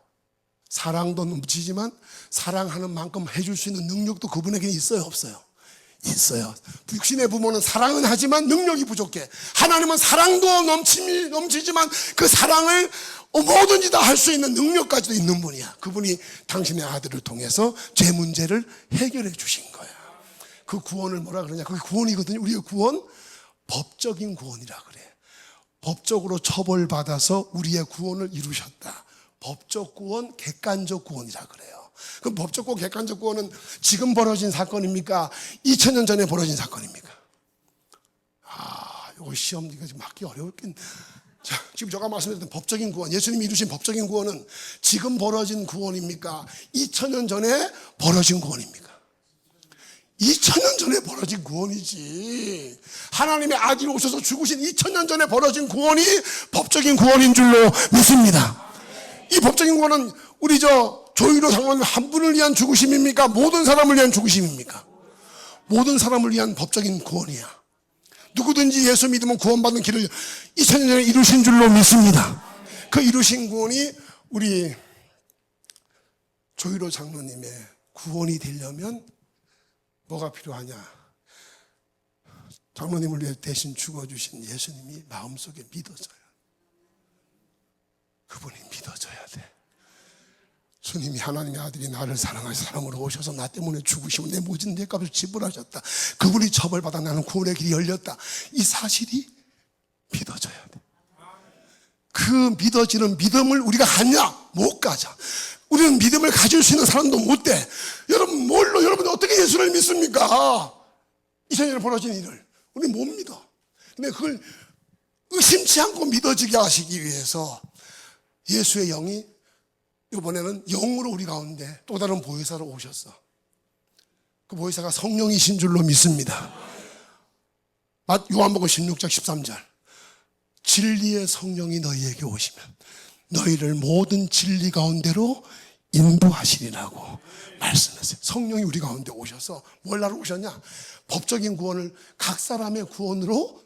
S1: 사랑도 넘치지만 사랑하는 만큼 해줄 수 있는 능력도 그분에게 있어요, 없어요? 있어요. 육신의 부모는 사랑은 하지만 능력이 부족해. 하나님은 사랑도 넘치지만 그 사랑을 뭐든지 다 할 수 있는 능력까지도 있는 분이야. 그분이 당신의 아들을 통해서 죄 문제를 해결해 주신 거야. 그 구원을 뭐라 그러냐? 그게 구원이거든요. 우리의 구원, 법적인 구원이라 그래. 법적으로 처벌받아서 우리의 구원을 이루셨다. 법적 구원, 객관적 구원이라 그래요. 그럼 법적 구원, 객관적 구원은 지금 벌어진 사건입니까? 2000년 전에 벌어진 사건입니까? 이거 시험 네가 지금 맞기 어려울긴. 자, 지금 제가 말씀드렸던 법적인 구원, 예수님이 이루신 법적인 구원은 지금 벌어진 구원입니까? 2000년 전에 벌어진 구원입니까? 2000년 전에 벌어진 구원이지. 하나님의 아들이 오셔서 죽으신 2000년 전에 벌어진 구원이 법적인 구원인 줄로 믿습니다. 이 법적인 구원은 우리 조유로 장로님 한 분을 위한 죽으심입니까? 모든 사람을 위한 죽으심입니까? 모든 사람을 위한 법적인 구원이야. 누구든지 예수 믿으면 구원받는 길을 2000년 전에 이루신 줄로 믿습니다. 그 이루신 구원이 우리 조유로 장로님의 구원이 되려면 뭐가 필요하냐? 장로님을 위해 대신 죽어주신 예수님이 마음속에 믿어져요. 그분이 믿어져야 돼. 주님이 하나님의 아들이 나를 사랑하신 사람으로 오셔서 나 때문에 죽으시고 내 모진 내 값을 지불하셨다. 그분이 처벌받아 나는 구원의 길이 열렸다. 이 사실이 믿어져야 돼. 그 믿어지는 믿음을 우리가 갖냐? 못 가져. 우리는 믿음을 가질 수 있는 사람도 못 돼. 여러분 여러분이 어떻게 예수를 믿습니까? 2000년에 벌어진 일을 우리는 못 믿어. 근데 그걸 의심치 않고 믿어지게 하시기 위해서 예수의 영이 이번에는 영으로 우리 가운데 또 다른 보혜사로 오셨어. 그 보혜사가 성령이신 줄로 믿습니다. 요한복음 16장 13절. 진리의 성령이 너희에게 오시면 너희를 모든 진리 가운데로 인도하시리라고 말씀하세요. 성령이 우리 가운데 오셔서 뭘 하러 오셨냐? 법적인 구원을 각 사람의 구원으로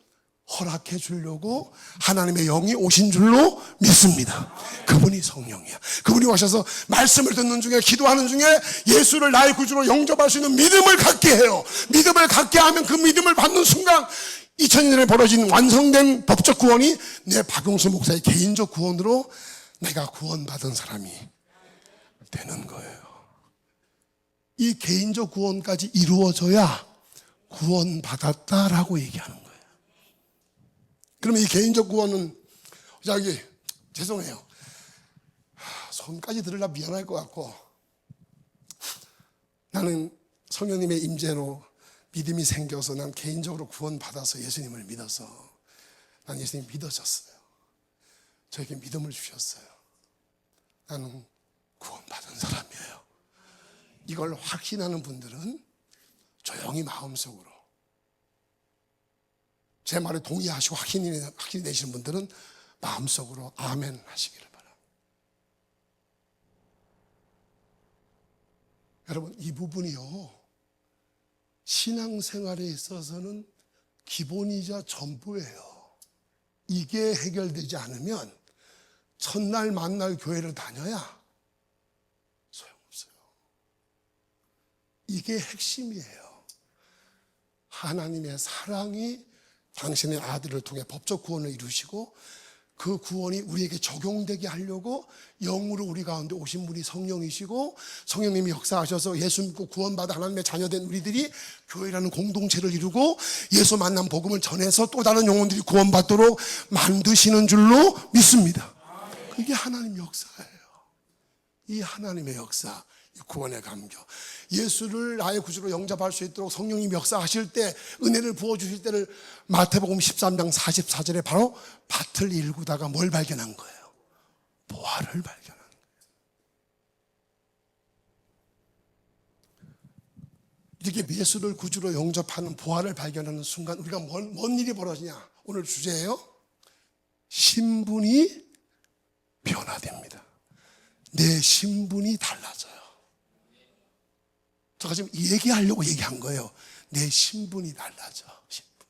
S1: 허락해 주려고 하나님의 영이 오신 줄로 믿습니다. 그분이 성령이야. 그분이 오셔서 말씀을 듣는 중에, 기도하는 중에 예수를 나의 구주로 영접할 수 있는 믿음을 갖게 해요. 믿음을 갖게 하면 그 믿음을 받는 순간 2000년 전에 벌어진 완성된 법적 구원이 내 박용수 목사의 개인적 구원으로 내가 구원받은 사람이 되는 거예요. 이 개인적 구원까지 이루어져야 구원받았다라고 얘기하는 거예요. 그러면 이 개인적 구원은, 죄송해요. 손까지 들으려 미안할 것 같고, 나는 성령님의 임재로 믿음이 생겨서 난 개인적으로 구원받아서 예수님을 믿어서 난 예수님 믿어졌어요. 저에게 믿음을 주셨어요. 나는 구원받은 사람이에요. 이걸 확신하는 분들은 조용히 마음속으로, 제 말에 동의하시고 확신이 내시는 분들은 마음속으로 아멘 하시기를 바랍니다. 여러분, 이 부분이요, 신앙생활에 있어서는 기본이자 전부예요. 이게 해결되지 않으면 첫날 만날 교회를 다녀야 소용없어요. 이게 핵심이에요. 하나님의 사랑이 당신의 아들을 통해 법적 구원을 이루시고 그 구원이 우리에게 적용되게 하려고 영으로 우리 가운데 오신 분이 성령이시고, 성령님이 역사하셔서 예수 믿고 구원받아 하나님의 자녀된 우리들이 교회라는 공동체를 이루고 예수 만난 복음을 전해서 또 다른 영혼들이 구원받도록 만드시는 줄로 믿습니다. 그게 하나님 역사예요. 이 하나님의 역사, 이 구원의 감격, 예수를 나의 구주로 영접할 수 있도록 성령님 역사하실 때, 은혜를 부어주실 때를 마태복음 13장 44절에 바로 밭을 일구다가 뭘 발견한 거예요? 보화를 발견한 거예요. 이렇게 예수를 구주로 영접하는 보화를 발견하는 순간 우리가 뭔 일이 벌어지냐? 오늘 주제예요. 신분이 변화됩니다. 내 신분이 달라져요. 제가 지금 이 얘기하려고 얘기한 거예요. 내 신분이 달라져. 신분.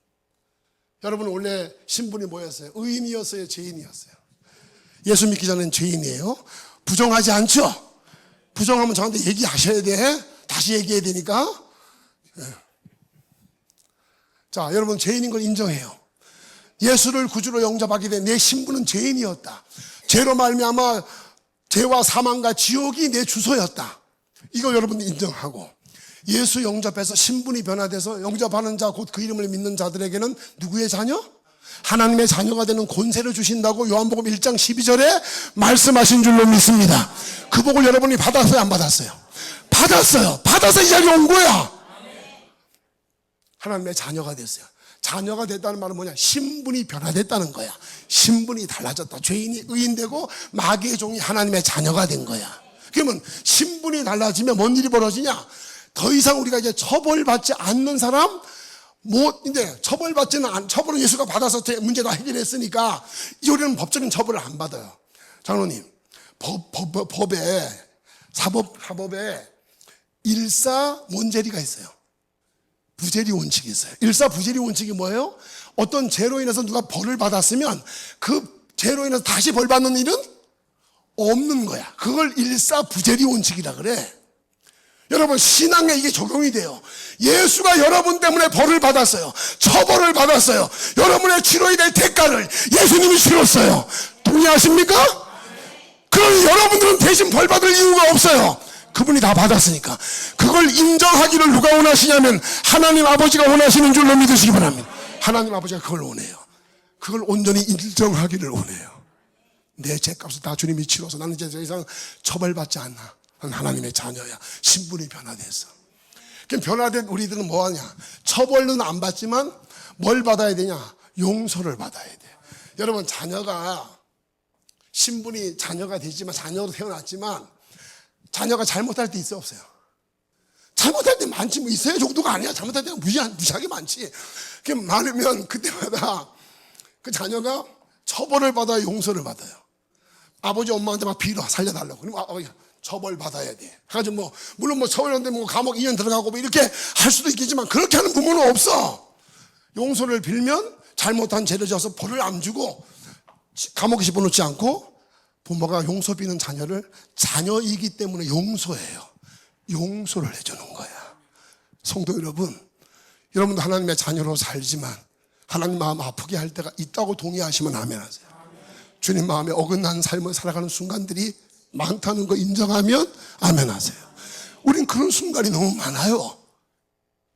S1: 여러분, 원래 신분이 뭐였어요? 의인이었어요? 죄인이었어요? 예수 믿기 전엔 죄인이에요. 부정하지 않죠? 부정하면 저한테 얘기하셔야 돼. 다시 얘기해야 되니까. 자, 여러분, 죄인인 걸 인정해요. 예수를 구주로 영접하게 된 내 신분은 죄인이었다. 죄로 말미암아 죄와 사망과 지옥이 내 주소였다. 이거 여러분 인정하고, 예수 영접해서 신분이 변화돼서 영접하는 자, 곧 그 이름을 믿는 자들에게는 누구의 자녀? 하나님의 자녀가 되는 권세를 주신다고 요한복음 1장 12절에 말씀하신 줄로 믿습니다. 그 복을 여러분이 받았어요, 안 받았어요? 받았어요. 받아서 이 자리에 온 거야. 하나님의 자녀가 됐어요. 자녀가 됐다는 말은 뭐냐? 신분이 변화됐다는 거야. 신분이 달라졌다. 죄인이 의인되고 마귀의 종이 하나님의 자녀가 된 거야. 그러면 신분이 달라지면 뭔 일이 벌어지냐? 더 이상 우리가 이제 처벌받지 않는 사람, 이제 처벌은 예수가 받아서 문제 다 해결했으니까 이제 우리는 법적인 처벌을 안 받아요. 장로님, 사법에 일사문제리가 있어요. 부재리 원칙이 있어요. 일사부재리 원칙이 뭐예요? 어떤 죄로 인해서 누가 벌을 받았으면 그 죄로 인해서 다시 벌 받는 일은 없는 거야. 그걸 일사부재리 원칙이라 그래. 여러분, 신앙에 이게 적용이 돼요. 예수가 여러분 때문에 벌을 받았어요. 처벌을 받았어요. 여러분의 치러야 될 대가를 예수님이 치렀어요. 동의하십니까? 그럼 여러분들은 대신 벌 받을 이유가 없어요. 그분이 다 받았으니까. 그걸 인정하기를 누가 원하시냐면 하나님 아버지가 원하시는 줄로 믿으시기 바랍니다. 하나님 아버지가 그걸 원해요. 그걸 온전히 인정하기를 원해요. 내 죄값을 다 주님이 치러서 나는 이제 더 이상 처벌받지 않나. 난 하나님의 자녀야. 신분이 변화됐어. 그럼 변화된 우리들은 뭐하냐? 처벌은 안 받지만 뭘 받아야 되냐? 용서를 받아야 돼. 여러분, 자녀가 신분이 자녀가 되지만, 자녀로 태어났지만 자녀가 잘못할 때 있어요, 없어요? 잘못할 때 많지. 뭐 있어요 정도가 아니야. 잘못할 때는 무지하게 많지. 그게 많으면 그때마다 그 자녀가 처벌을 받아야 용서를 받아요. 아버지 엄마한테 막 빌어 살려달라고. 그러면 아버지가 처벌 받아야 돼. 그래가지고 뭐 물론 뭐 처벌하는데 뭐 감옥 2년 들어가고 뭐 이렇게 할 수도 있겠지만, 그렇게 하는 부모는 없어. 용서를 빌면 잘못한 죄를 져서 벌을 안 주고 감옥에 집어넣지 않고, 부모가 용서 비는 자녀를 자녀이기 때문에 용서해요. 용서를 해주는 거야. 성도 여러분, 여러분도 하나님의 자녀로 살지만 하나님 마음 아프게 할 때가 있다고 동의하시면 아멘 하세요. 주님 마음에 어긋난 삶을 살아가는 순간들이 많다는 거 인정하면 아멘 하세요. 우린 그런 순간이 너무 많아요.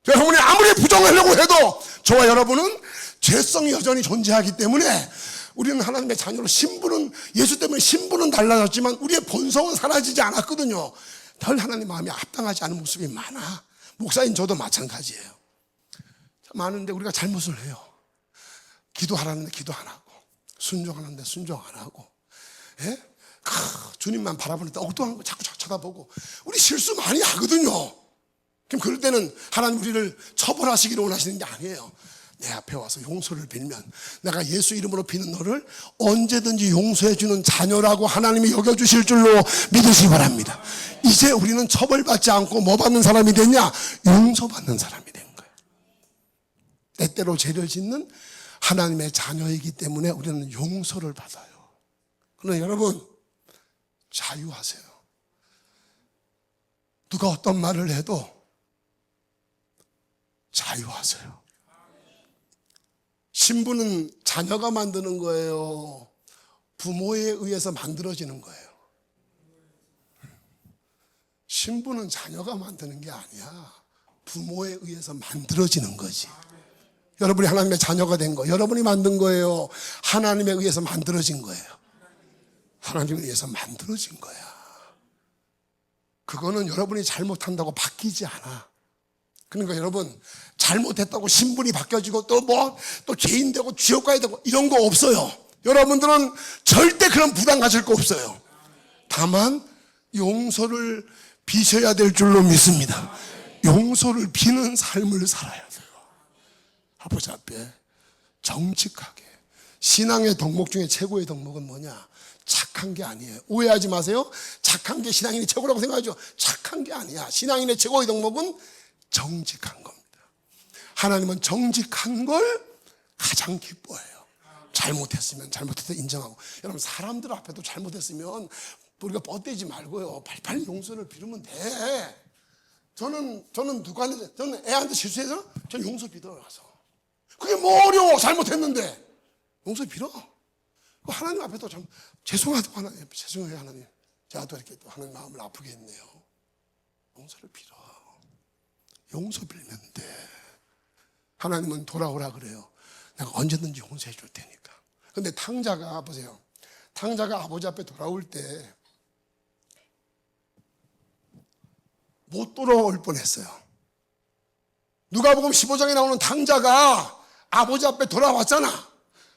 S1: 여러분이 아무리 부정하려고 해도 저와 여러분은 죄성이 여전히 존재하기 때문에, 우리는 하나님의 자녀로 신분은, 예수 때문에 신분은 달라졌지만 우리의 본성은 사라지지 않았거든요. 덜 하나님 마음에 합당하지 않은 모습이 많아. 목사인 저도 마찬가지예요. 많은데 우리가 잘못을 해요. 기도하라는데 기도 안 하고, 순종하는데 순종 안 하고, 예? 주님만 바라보는데 엉뚱한 거 자꾸 쳐다보고, 우리 실수 많이 하거든요. 그럼 그럴 때는 하나님 우리를 처벌하시기를 원하시는 게 아니에요. 내 앞에 와서 용서를 빌면 내가 예수 이름으로 비는 너를 언제든지 용서해 주는 자녀라고 하나님이 여겨주실 줄로 믿으시기 바랍니다. 이제 우리는 처벌받지 않고 뭐 받는 사람이 됐냐? 용서받는 사람이 된 거예요. 때때로 죄를 짓는 하나님의 자녀이기 때문에 우리는 용서를 받아요. 그러나 여러분, 자유하세요. 누가 어떤 말을 해도 자유하세요. 신분은 자녀가 만드는 거예요? 부모에 의해서 만들어지는 거예요? 신분은 자녀가 만드는 게 아니야. 부모에 의해서 만들어지는 거지. 여러분이 하나님의 자녀가 된 거, 여러분이 만든 거예요? 하나님에 의해서 만들어진 거예요? 하나님에 의해서 만들어진 거야. 그거는 여러분이 잘못한다고 바뀌지 않아. 그러니까 여러분, 잘못했다고 신분이 바뀌어지고 또 죄인 되고 지옥 가야 되고 이런 거 없어요. 여러분들은 절대 그런 부담 가질 거 없어요. 다만 용서를 비셔야 될 줄로 믿습니다. 용서를 비는 삶을 살아야 돼요. 아버지 앞에 정직하게. 신앙의 덕목 중에 최고의 덕목은 뭐냐? 착한 게 아니에요. 오해하지 마세요. 착한 게 신앙인의 최고라고 생각하죠. 착한 게 아니야. 신앙인의 최고의 덕목은 정직한 겁니다. 하나님은 정직한 걸 가장 기뻐해요. 잘못했으면 잘못했다 인정하고. 여러분, 사람들 앞에도 잘못했으면 우리가 뻗대지 말고요, 빨리빨리 용서를 비르면 돼. 저는 저는 애한테 실수해서 저는 용서 빌어가서, 그게 뭐 어려워. 잘못했는데 용서 빌어. 하나님 앞에도 참 죄송하다고, 하나님 죄송해요 하나님, 제가 또 이렇게 또 하나님 마음을 아프게 했네요. 용서를 빌어. 용서 빌면 돼. 하나님은 돌아오라 그래요. 내가 언제든지 용서해 줄 테니까. 근데 탕자가 보세요. 탕자가 아버지 앞에 돌아올 때 못 돌아올 뻔했어요. 누가복음 15장에 나오는 탕자가 아버지 앞에 돌아왔잖아.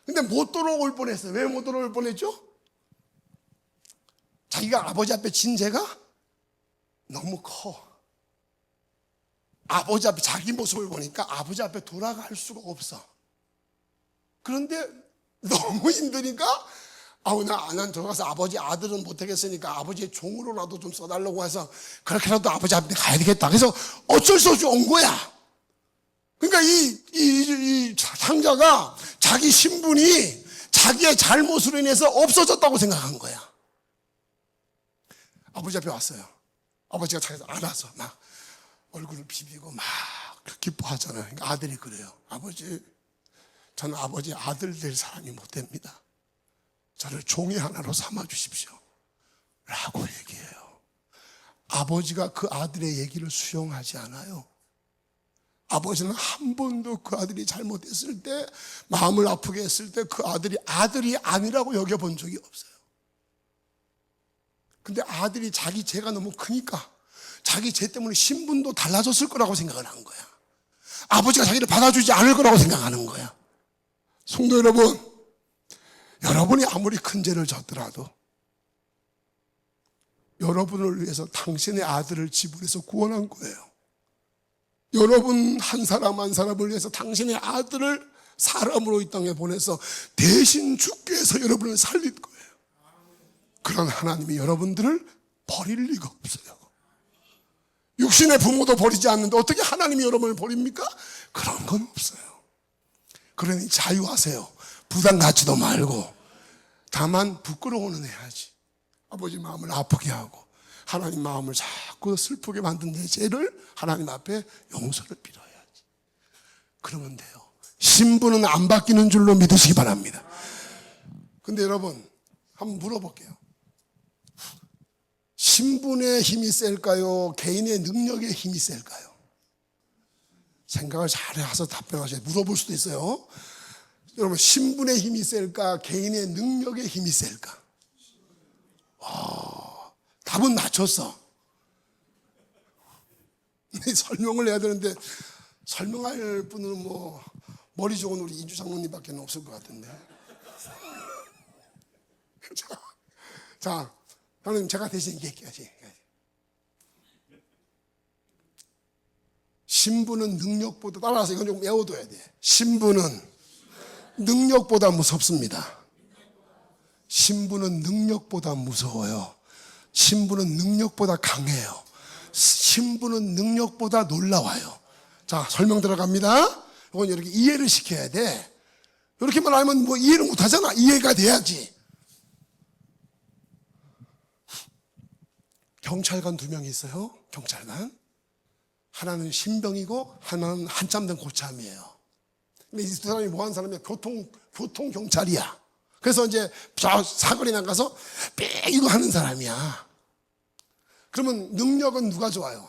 S1: 근데 못 돌아올 뻔했어요. 왜 못 돌아올 뻔했죠? 자기가 아버지 앞에 진 죄가 너무 커. 아버지 앞에 자기 모습을 보니까 아버지 앞에 돌아갈 수가 없어. 그런데 너무 힘드니까 난 들어가서 아버지 아들은 못하겠으니까 아버지의 종으로라도 좀 써달라고 해서 그렇게라도 아버지 앞에 가야 되겠다. 그래서 어쩔 수 없이 온 거야. 그러니까 이 상자가 자기 신분이 자기의 잘못으로 인해서 없어졌다고 생각한 거야. 아버지 앞에 왔어요. 아버지가 자기가 알아서 막 얼굴을 비비고 막 기뻐하잖아요. 그러니까 아들이 그래요. 아버지, 저는 아버지 아들 될 사람이 못 됩니다. 저를 종이 하나로 삼아 주십시오 라고 얘기해요. 아버지가 그 아들의 얘기를 수용하지 않아요. 아버지는 한 번도 그 아들이 잘못했을 때, 마음을 아프게 했을 때 그 아들이 아니라고 여겨본 적이 없어요. 근데 아들이 자기 죄가 너무 크니까 자기 죄 때문에 신분도 달라졌을 거라고 생각을 한 거야. 아버지가 자기를 받아주지 않을 거라고 생각하는 거야. 성도 여러분, 여러분이 아무리 큰 죄를 졌더라도 여러분을 위해서 당신의 아들을 지불해서 구원한 거예요. 여러분 한 사람 한 사람을 위해서 당신의 아들을 사람으로 이 땅에 보내서 대신 죽게 해서 여러분을 살릴 거예요. 그런 하나님이 여러분들을 버릴 리가 없어요. 육신의 부모도 버리지 않는데 어떻게 하나님이 여러분을 버립니까? 그런 건 없어요. 그러니 자유하세요. 부담 갖지도 말고. 다만 부끄러워는 해야지. 아버지 마음을 아프게 하고 하나님 마음을 자꾸 슬프게 만든 내 죄를 하나님 앞에 용서를 빌어야지. 그러면 돼요. 신분은 안 바뀌는 줄로 믿으시기 바랍니다. 근데 여러분 한번 물어볼게요. 신분의 힘이 셀까요? 개인의 능력의 힘이 셀까요? 생각을 잘해서 답변하셔야 돼요. 물어볼 수도 있어요. 여러분 신분의 힘이 셀까? 개인의 능력의 힘이 셀까? 답은 맞췄어. 설명을 해야 되는데 설명할 분은 뭐 머리 좋은 우리 이주 장로님밖에 없을 것 같은데. 자, 하나님 제가 대신 얘기할게요. 신분은 능력보다, 따라서 이건 좀 외워둬야 돼. 신분은 능력보다 무섭습니다. 신분은 능력보다 무서워요. 신분은 능력보다 강해요. 신분은 능력보다 놀라워요. 자, 설명 들어갑니다. 이건 이렇게 이해를 시켜야 돼. 이렇게만 알면 뭐 이해를 못 하잖아. 이해가 돼야지. 경찰관 2명이 있어요. 경찰관. 하나는 신병이고 하나는 한참 된 고참이에요. 근데 이 2사람이 뭐 하는 사람이야? 교통 경찰이야. 그래서 이제 사거리 나가서 빽 이거 하는 사람이야. 그러면 능력은 누가 좋아요?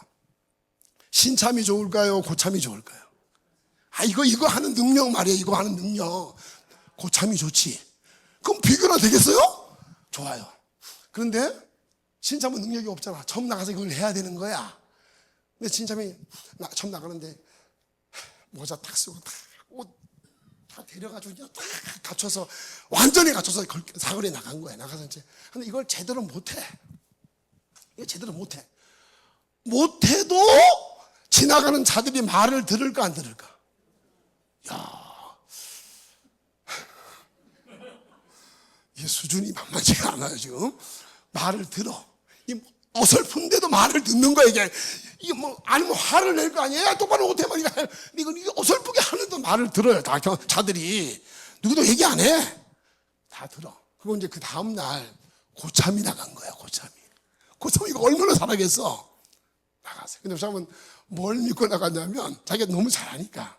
S1: 신참이 좋을까요? 고참이 좋을까요? 이거 하는 능력 말이에요. 이거 하는 능력. 고참이 좋지. 그럼 비교가 되겠어요? 좋아요. 그런데 신참은 능력이 없잖아. 처음 나가서 이걸 해야 되는 거야. 근데 신참이 처음 나가는데 모자 딱 쓰고 옷 다 데려가지고 그냥 딱 갖춰서 완전히 갖춰서 사거리에 나간 거야. 나가서 이제 근데 이걸 제대로 못해. 이거 제대로 못해. 못해도 지나가는 자들이 말을 들을까 안 들을까? 야, 이 수준이 만만치가 않아요 지금. 말을 들어. 어설픈데도 말을 듣는 거야 이게 뭐 아니면 화를 낼 거 아니에요? 야, 똑바로 못해 말이야. 이게 어설프게 하는데 말을 들어요. 다 자들이 누구도 얘기 안 해. 다 들어. 그리고 이제 그 다음 날 고참이 나간 거야. 고참이 이거 얼마나 잘하겠어. 나갔어요. 근데 고참은 뭘 믿고 나갔냐면 자기가 너무 잘하니까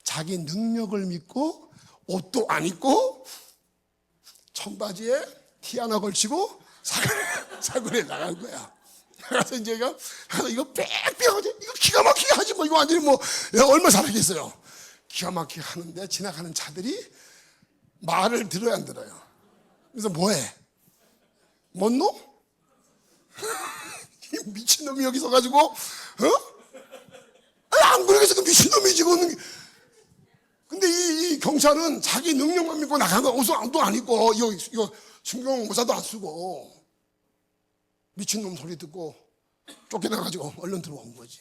S1: 자기 능력을 믿고 옷도 안 입고 청바지에 티 하나 걸치고 사거리에 나간 거야. 그래서 이제 이거 빽빽하지, 이거 기가 막히게 하지 뭐, 이거 완전히 뭐, 얼마 잘하겠어요. 기가 막히게 하는데 지나가는 자들이 말을 들어야 안 들어요. 그래서 뭐해? 뭔 놈? 이 미친놈이 여기 서가지고, 안 그러겠어. 그 미친놈이지, 그거는. 근데 이 경찰은 자기 능력만 믿고 나간 거, 옷도 안 입고, 이거 순경 모자도 안 쓰고, 미친놈 소리 듣고 쫓겨나가지고 얼른 들어온 거지.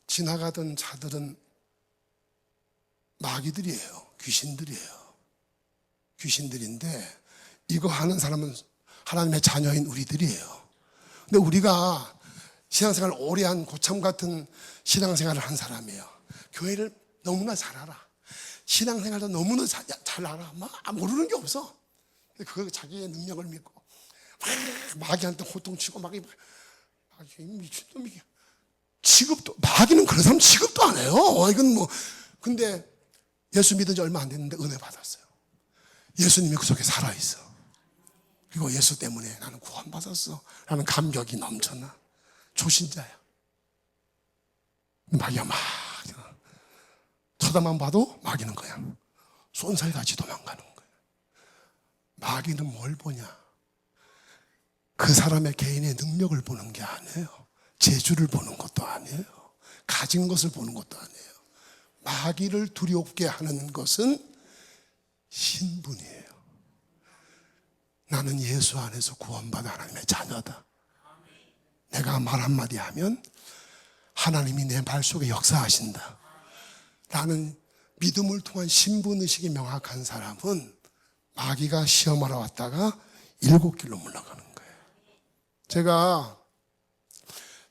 S1: 지나가던 자들은 마귀들이에요. 귀신들인데 이거 하는 사람은 하나님의 자녀인 우리들이에요. 근데 우리가 신앙생활을 오래 한 고참 같은 신앙생활을 한 사람이에요. 교회를 너무나 잘 알아. 신앙생활도 너무나 잘 알아. 모르는 게 없어. 그 자기의 능력을 믿고 마귀한테 호통치고 마귀 미친놈이 취급도 마귀는 그런 사람 취급도 안 해요. 이건 뭐 근데 예수 믿은 지 얼마 안 됐는데 은혜 받았어요. 예수님이 그 속에 살아있어. 그리고 예수 때문에 나는 구원받았어 라는 감격이 넘쳐나. 조신자야. 마귀가 막 쳐다만 봐도 마귀는 그냥 쏜살같이 도망가는 거야. 마귀는 뭘 보냐? 그 사람의 개인의 능력을 보는 게 아니에요. 재주를 보는 것도 아니에요. 가진 것을 보는 것도 아니에요. 마귀를 두렵게 하는 것은 신분이에요. 나는 예수 안에서 구원받은 하나님의 자녀다. 내가 말 한마디 하면 하나님이 내 말 속에 역사하신다 라는 믿음을 통한 신분의식이 명확한 사람은 마귀가 시험하러 왔다가 7길로 물러가는 거예요. 제가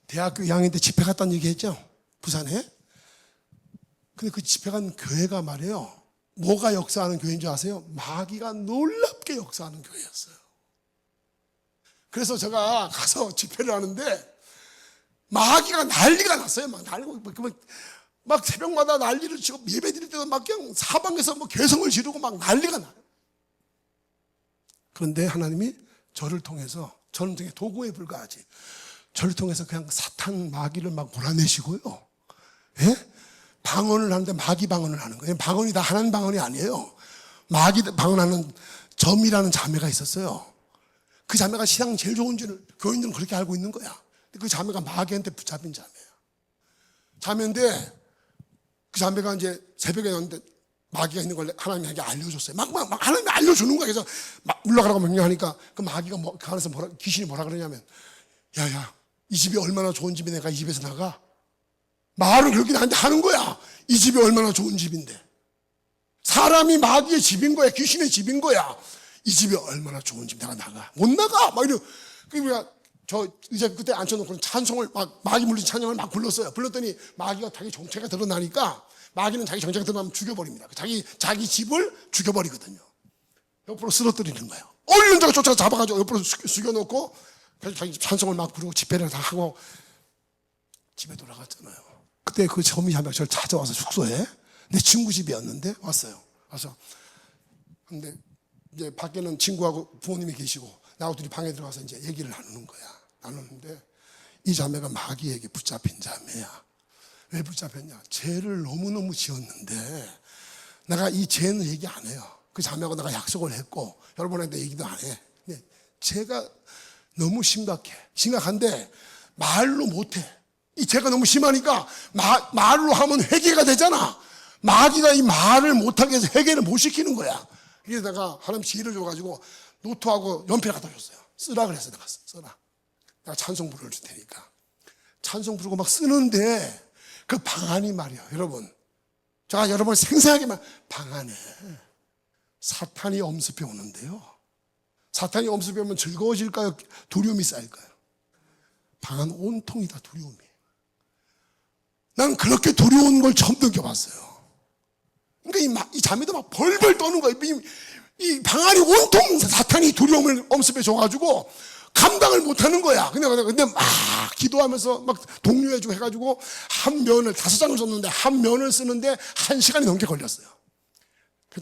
S1: 대학교 2학년 때 집회 갔다는 얘기 했죠? 부산에. 근데 그 집회 간 교회가 말이에요, 뭐가 역사하는 교회인 줄 아세요? 마귀가 놀랍게 역사하는 교회였어요. 그래서 제가 가서 집회를 하는데 마귀가 난리가 났어요. 막 새벽마다 난리를 치고 예배 드릴 때도 막 그냥 사방에서 뭐 괴성을 지르고 막 난리가 나요. 그런데 하나님이 저를 통해서, 저는 되게 도구에 불과하지, 저를 통해서 그냥 사탄 마귀를 막 몰아내시고요. 예? 방언을 하는데 마귀 방언을 하는 거예요. 방언이 다 하나님 방언이 아니에요. 마귀 방언하는 점이라는 자매가 있었어요. 그 자매가 신앙 제일 좋은 줄 교인들은 그렇게 알고 있는 거야. 그 자매가 마귀한테 붙잡힌 자매야. 자매인데 그 자매가 이제 새벽에 왔는데 마귀가 있는 걸 하나님에게 알려줬어요. 막 하나님이 알려주는 거야. 그래서 막 물러가라고 명령하니까 그 마귀가 그 안에서 귀신이 뭐라 그러냐면, 야야, 이 집이 얼마나 좋은 집인데 내가 이 집에서 나가? 말을 그렇게 나한테 하는 거야. 이 집이 얼마나 좋은 집인데. 사람이 마귀의 집인 거야. 귀신의 집인 거야. 이 집이 얼마나 좋은 집, 내가 나가. 못 나가. 막 이러. 그러니까 저 의자 그때 앉혀놓고 찬송을 막, 마귀 물린 찬양을 막 불렀어요. 불렀더니 마귀가 자기 정체가 드러나니까, 마귀는 자기 정체가 드러나면 죽여버립니다. 자기 집을 죽여버리거든요. 옆으로 쓰러뜨리는 거예요. 얼른 저가 쫓아가 잡아가지고 옆으로 숙여놓고 자기 찬송을 막 부르고 집회를 다 하고 집에 돌아갔잖아요. 그때 그 점이 한 명 저를 찾아와서 숙소에, 내 친구 집이었는데 왔어요. 와서 근데 이제 밖에는 친구하고 부모님이 계시고 나하고 둘이 방에 들어가서 이제 얘기를 나누는 거야. 나누는데 이 자매가 마귀에게 붙잡힌 자매야. 왜 붙잡혔냐? 죄를 너무너무 지었는데 내가 이 죄는 얘기 안 해요. 그 자매하고 내가 약속을 했고 여러분한테 얘기도 안 해. 근데 죄가 너무 심각한데 말로 못해. 이 죄가 너무 심하니까 말로 하면 회개가 되잖아. 마귀가 이 말을 못하게 해서 회개를 못 시키는 거야. 그래서 내가 하나님 지혜를 줘가지고 노트하고 연필을 갖다 줬어요. 쓰라 그래서 내가 써라. 내가 찬송 부를 줄 테니까. 찬송 부르고 막 쓰는데 그 방안이 말이야, 여러분. 제가 여러분 생생하게만, 방안에 사탄이 엄습해 오는데요. 사탄이 엄습해 오면 즐거워질까요? 두려움이 쌓일까요? 방안 온통이 다 두려움이에요. 난 그렇게 두려운 걸 처음 느껴봤어요. 그러니까 이 자매도 막 벌벌 떠는 거예요. 이 방안이 온통 사탄이 두려움을 엄습해 줘가지고 감당을 못하는 거야. 근데 막 기도하면서 막 독려해주고 해가지고 한 면을 5장을 썼는데 한 면을 쓰는데 1시간이 넘게 걸렸어요.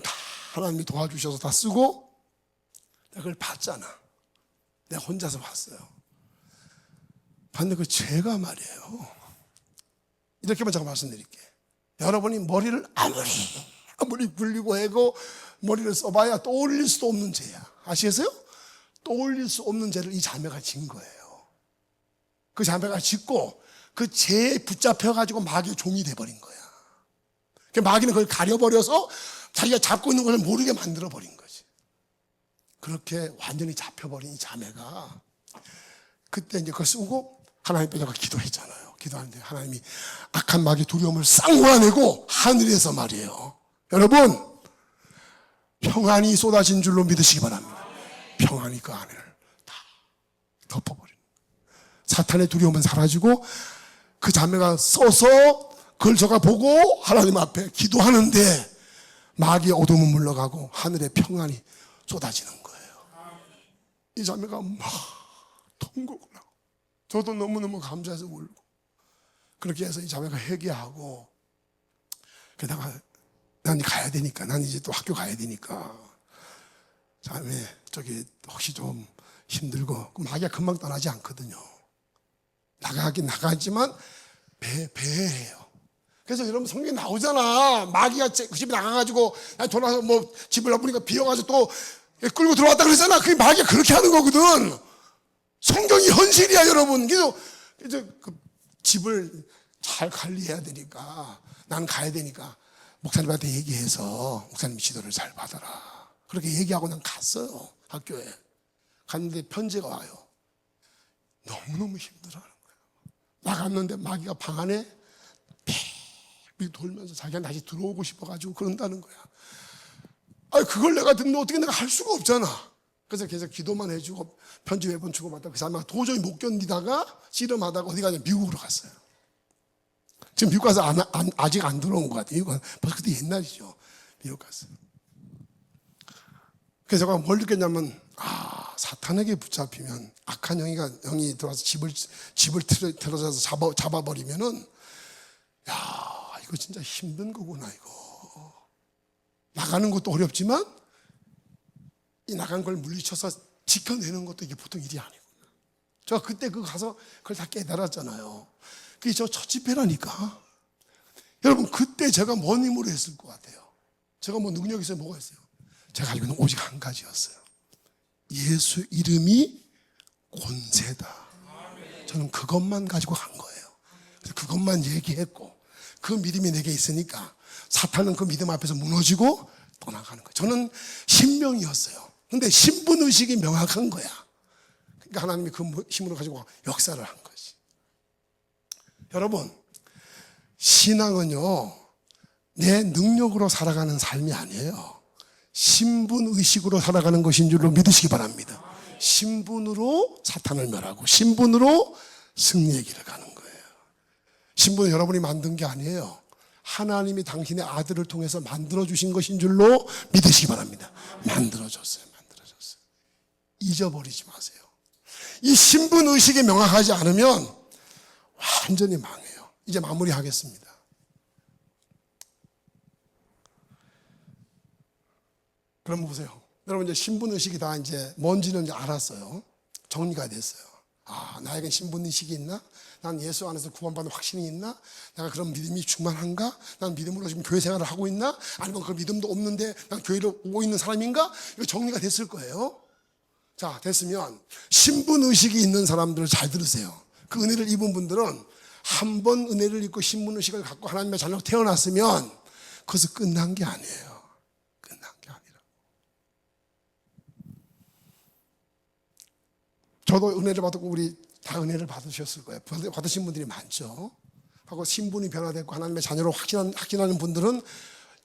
S1: 다 하나님이 도와주셔서 다 쓰고 내가 그걸 봤잖아. 내가 혼자서 봤어요. 봤는데 그 죄가 말이에요. 이렇게만 제가 말씀드릴게. 여러분이 머리를 아무리 굴리고 해고 머리를 써봐야 떠올릴 수도 없는 죄야. 아시겠어요? 떠올릴 수 없는 죄를 이 자매가 진 거예요. 그 자매가 짓고 그 죄에 붙잡혀가지고 마귀의 종이 돼버린 거야. 마귀는 그걸 가려버려서 자기가 잡고 있는 것을 모르게 만들어버린 거지. 그렇게 완전히 잡혀버린 이 자매가 그때 이제 그걸 쓰고 하나님 앞에 기도했잖아요. 기도하는데 하나님이 악한 마귀의 두려움을 싹 몰아내고 하늘에서 말이에요. 여러분, 평안이 쏟아진 줄로 믿으시기 바랍니다. 평안이 그 안을 다 덮어버리는, 사탄의 두려움은 사라지고 그 자매가 써서 그걸 제가 보고 하나님 앞에 기도하는데 마귀의 어둠은 물러가고 하늘의 평안이 쏟아지는 거예요. 이 자매가 막 통곡을 하고 저도 너무너무 감사해서 울고, 그렇게 해서 이 자매가 회개하고, 게다가 난 가야 되니까, 난 이제 또 학교 가야 되니까 자매 저기 혹시 좀 힘들고, 마귀가 금방 떠나지 않거든요. 나가긴 나가지만 배회해요. 그래서 여러분 성경에 나오잖아. 마귀가 그 집에 나가가지고 돌아서 뭐 집을 나쁘니까 비어가지고 또 끌고 들어왔다 그랬잖아. 그게 마귀가 그렇게 하는 거거든. 성경이 현실이야, 여러분. 그래서 이제 그 집을 잘 관리해야 되니까, 난 가야 되니까 목사님한테 얘기해서 목사님 지도를 잘 받아라. 그렇게 얘기하고 난 갔어요. 학교에. 갔는데 편지가 와요. 너무너무 힘들어하는 거예요. 나갔는데 마귀가 방 안에 빙빙 돌면서 자기가 다시 들어오고 싶어가지고 그런다는 거야. 그걸 내가 듣는데 어떻게 내가 할 수가 없잖아. 그래서 계속 기도만 해주고 편지 매번 주고받다 그 사람이 도저히 못 견디다가 씨름하다가 어디 가냐 미국으로 갔어요. 지금 미국 가서 아직 안 들어온 것 같아요. 벌써 그때 옛날이죠. 미국 갔어요. 그래서 제가 뭘 느꼈냐면 사탄에게 붙잡히면 악한 영이 들어와서 집을 틀어져서 잡아버리면은 이거 진짜 힘든 거구나. 이거 나가는 것도 어렵지만 이 나간 걸 물리쳐서 지켜내는 것도 이게 보통 일이 아니구나. 제가 그때 가서 그걸 다 깨달았잖아요. 그게 저 첫 집회라니까. 여러분 그때 제가 뭔 힘으로 했을 것 같아요? 제가 뭐 능력이 있어요? 뭐가 있어요? 제가 가지고 있는 오직 한 가지였어요. 예수 이름이 권세다. 저는 그것만 가지고 간 거예요. 그래서 그것만 얘기했고 그 믿음이 내게 있으니까 사탄은 그 믿음 앞에서 무너지고 떠나가는 거예요. 저는 신명이었어요. 근데 신분의식이 명확한 거야. 그러니까 하나님이 그 힘으로 가지고 역사를 한 거지. 여러분 신앙은요 내 능력으로 살아가는 삶이 아니에요. 신분의식으로 살아가는 것인 줄로 믿으시기 바랍니다. 신분으로 사탄을 멸하고 신분으로 승리의 길을 가는 거예요. 신분은 여러분이 만든 게 아니에요. 하나님이 당신의 아들을 통해서 만들어주신 것인 줄로 믿으시기 바랍니다. 만들어줬어요. 잊어버리지 마세요. 이 신분의식이 명확하지 않으면 완전히 망해요. 이제 마무리하겠습니다. 그럼 보세요. 여러분 이제 신분의식이 다 이제 뭔지는 이제 알았어요. 정리가 됐어요. 나에게 신분의식이 있나? 난 예수 안에서 구원받는 확신이 있나? 내가 그런 믿음이 충만한가? 난 믿음으로 지금 교회 생활을 하고 있나? 아니면 그 믿음도 없는데 난 교회를 오고 있는 사람인가? 이거 정리가 됐을 거예요. 자, 됐으면 신분의식이 있는 사람들을 잘 들으세요. 그 은혜를 입은 분들은 한 번 은혜를 입고 신분의식을 갖고 하나님의 자녀로 태어났으면 그것은 끝난 게 아니에요. 끝난 게 아니라. 저도 은혜를 받았고 우리 다 은혜를 받으셨을 거예요. 받으신 분들이 많죠. 하고 신분이 변화됐고 하나님의 자녀로 확신하는 분들은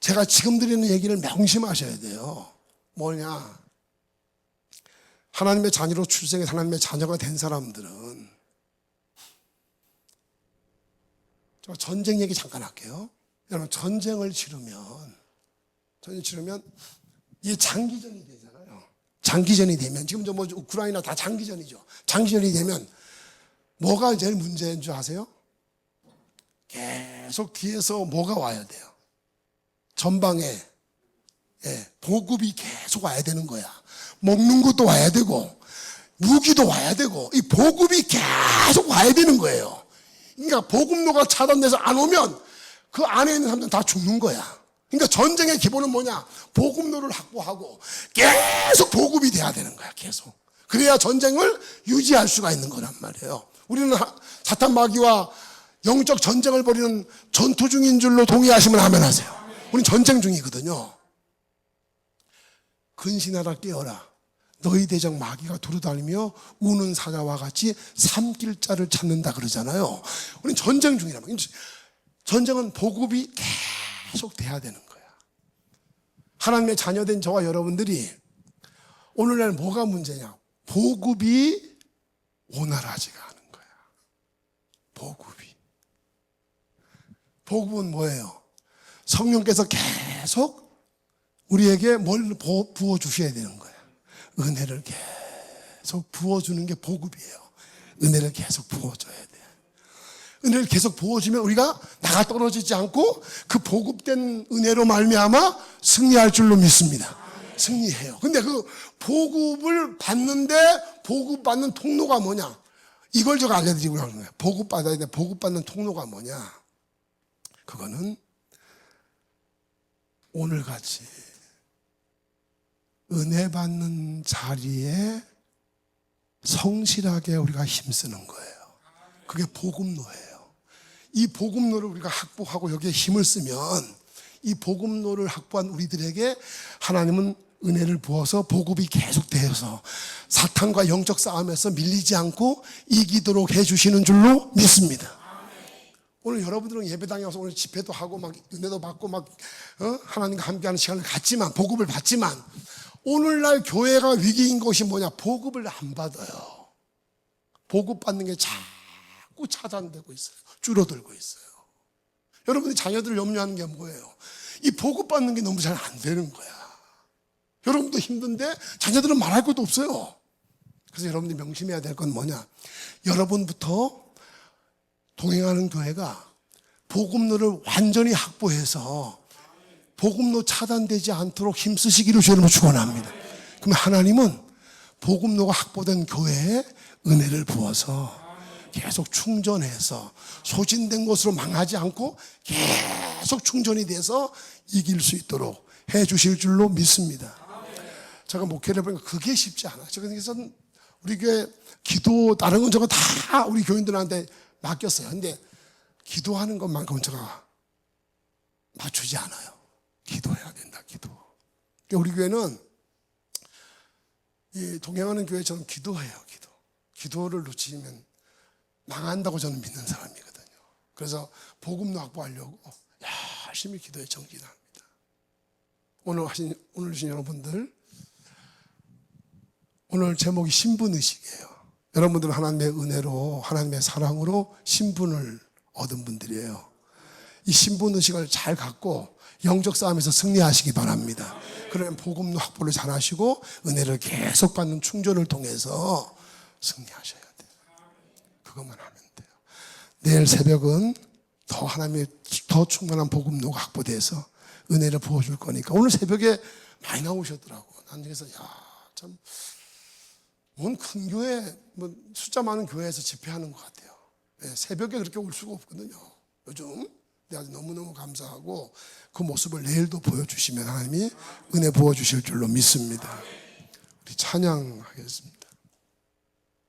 S1: 제가 지금 드리는 얘기를 명심하셔야 돼요. 뭐냐? 하나님의 자녀로 출생해서 하나님의 자녀가 된 사람들은 저 전쟁 얘기 잠깐 할게요. 여러분 전쟁을 치르면 이게 장기전이 되잖아요. 장기전이 되면 지금 뭐 우크라이나 다 장기전이죠. 장기전이 되면 뭐가 제일 문제인 줄 아세요? 계속 뒤에서 뭐가 와야 돼요? 전방에 보급이 계속 와야 되는 거야. 먹는 것도 와야 되고 무기도 와야 되고 이 보급이 계속 와야 되는 거예요. 그러니까 보급로가 차단돼서 안 오면 그 안에 있는 사람들은 다 죽는 거야. 그러니까 전쟁의 기본은 뭐냐? 보급로를 확보하고 계속 보급이 돼야 되는 거야. 계속. 그래야 전쟁을 유지할 수가 있는 거란 말이에요. 우리는 사탄 마귀와 영적 전쟁을 벌이는 전투 중인 줄로 동의하시면 아멘 하세요. 우리는 전쟁 중이거든요. 근신하라 깨어라. 너희 대적 마귀가 두루다니며 우는 사자와 같이 삼킬자를 찾는다 그러잖아요. 우리는 전쟁 중이란 말이에요. 전쟁은 보급이 계속 돼야 되는 거야. 하나님의 자녀된 저와 여러분들이 오늘날 뭐가 문제냐? 보급이 원활하지가 않은 거야. 보급은 뭐예요? 성령께서 계속 우리에게 뭘 부어주셔야 되는 거야. 은혜를 계속 부어주는 게 보급이에요. 은혜를 계속 부어줘야 돼. 은혜를 계속 부어주면 우리가 나가 떨어지지 않고 그 보급된 은혜로 말미암아 승리할 줄로 믿습니다. 승리해요. 근데 그 보급을 받는데 보급받는 통로가 뭐냐? 이걸 제가 알려드리고 하는 거예요. 보급받아야 돼. 보급받는 통로가 뭐냐? 그거는 오늘같이 은혜 받는 자리에 성실하게 우리가 힘쓰는 거예요. 그게 복음로예요. 이 복음로를 우리가 확보하고 여기에 힘을 쓰면 이 복음로를 확보한 우리들에게 하나님은 은혜를 부어서 보급이 계속되어서 사탄과 영적 싸움에서 밀리지 않고 이기도록 해주시는 줄로 믿습니다. 오늘 여러분들은 예배당에 와서 오늘 집회도 하고 막 은혜도 받고 막 하나님과 함께하는 시간을 갖지만, 보급을 받지만, 오늘날 교회가 위기인 것이 뭐냐? 보급을 안 받아요. 보급 받는 게 자꾸 차단되고 있어요. 줄어들고 있어요. 여러분이 자녀들을 염려하는 게 뭐예요? 이 보급 받는 게 너무 잘 안 되는 거야. 여러분도 힘든데 자녀들은 말할 것도 없어요. 그래서 여러분들이 명심해야 될 건 뭐냐? 여러분부터 동행하는 교회가 복음로를 완전히 확보해서 복음로 차단되지 않도록 힘쓰시기를 주님으로 축원합니다. 그러면 하나님은 복음로가 확보된 교회에 은혜를 부어서 계속 충전해서 소진된 것으로 망하지 않고 계속 충전이 돼서 이길 수 있도록 해 주실 줄로 믿습니다. 제가 목회를 해보니까 그게 쉽지 않아요. 그래서 우리 교회 기도 다른 건 저거 다 우리 교인들한테 맡겼어요. 근데 기도하는 것만큼은 제가 맞추지 않아요. 기도해야 된다, 기도. 우리 교회는 이 동행하는 교회처럼 기도해요, 기도. 기도를 놓치면 망한다고 저는 믿는 사람이거든요. 그래서 복음도 확보하려고 열심히 기도에 정진합니다. 오늘 주신 여러분들, 오늘 제목이 신분의식이에요. 여러분들은 하나님의 은혜로, 하나님의 사랑으로 신분을 얻은 분들이에요. 이 신분의식을 잘 갖고 영적 싸움에서 승리하시기 바랍니다. 그러면 복음 확보를 잘 하시고 은혜를 계속 받는 충전을 통해서 승리하셔야 돼요. 그것만 하면 돼요. 내일 새벽은 더 하나님의 더 충만한 복음로가 확보돼서 은혜를 부어줄 거니까 오늘 새벽에 많이 나오셨더라고. 난 그래서 참 뭔 큰 교회, 뭐 숫자 많은 교회에서 집회하는 것 같아요. 새벽에 그렇게 올 수가 없거든요. 요즘 내가 너무너무 감사하고 그 모습을 내일도 보여주시면 하나님이 은혜 부어주실 줄로 믿습니다. 우리 찬양하겠습니다.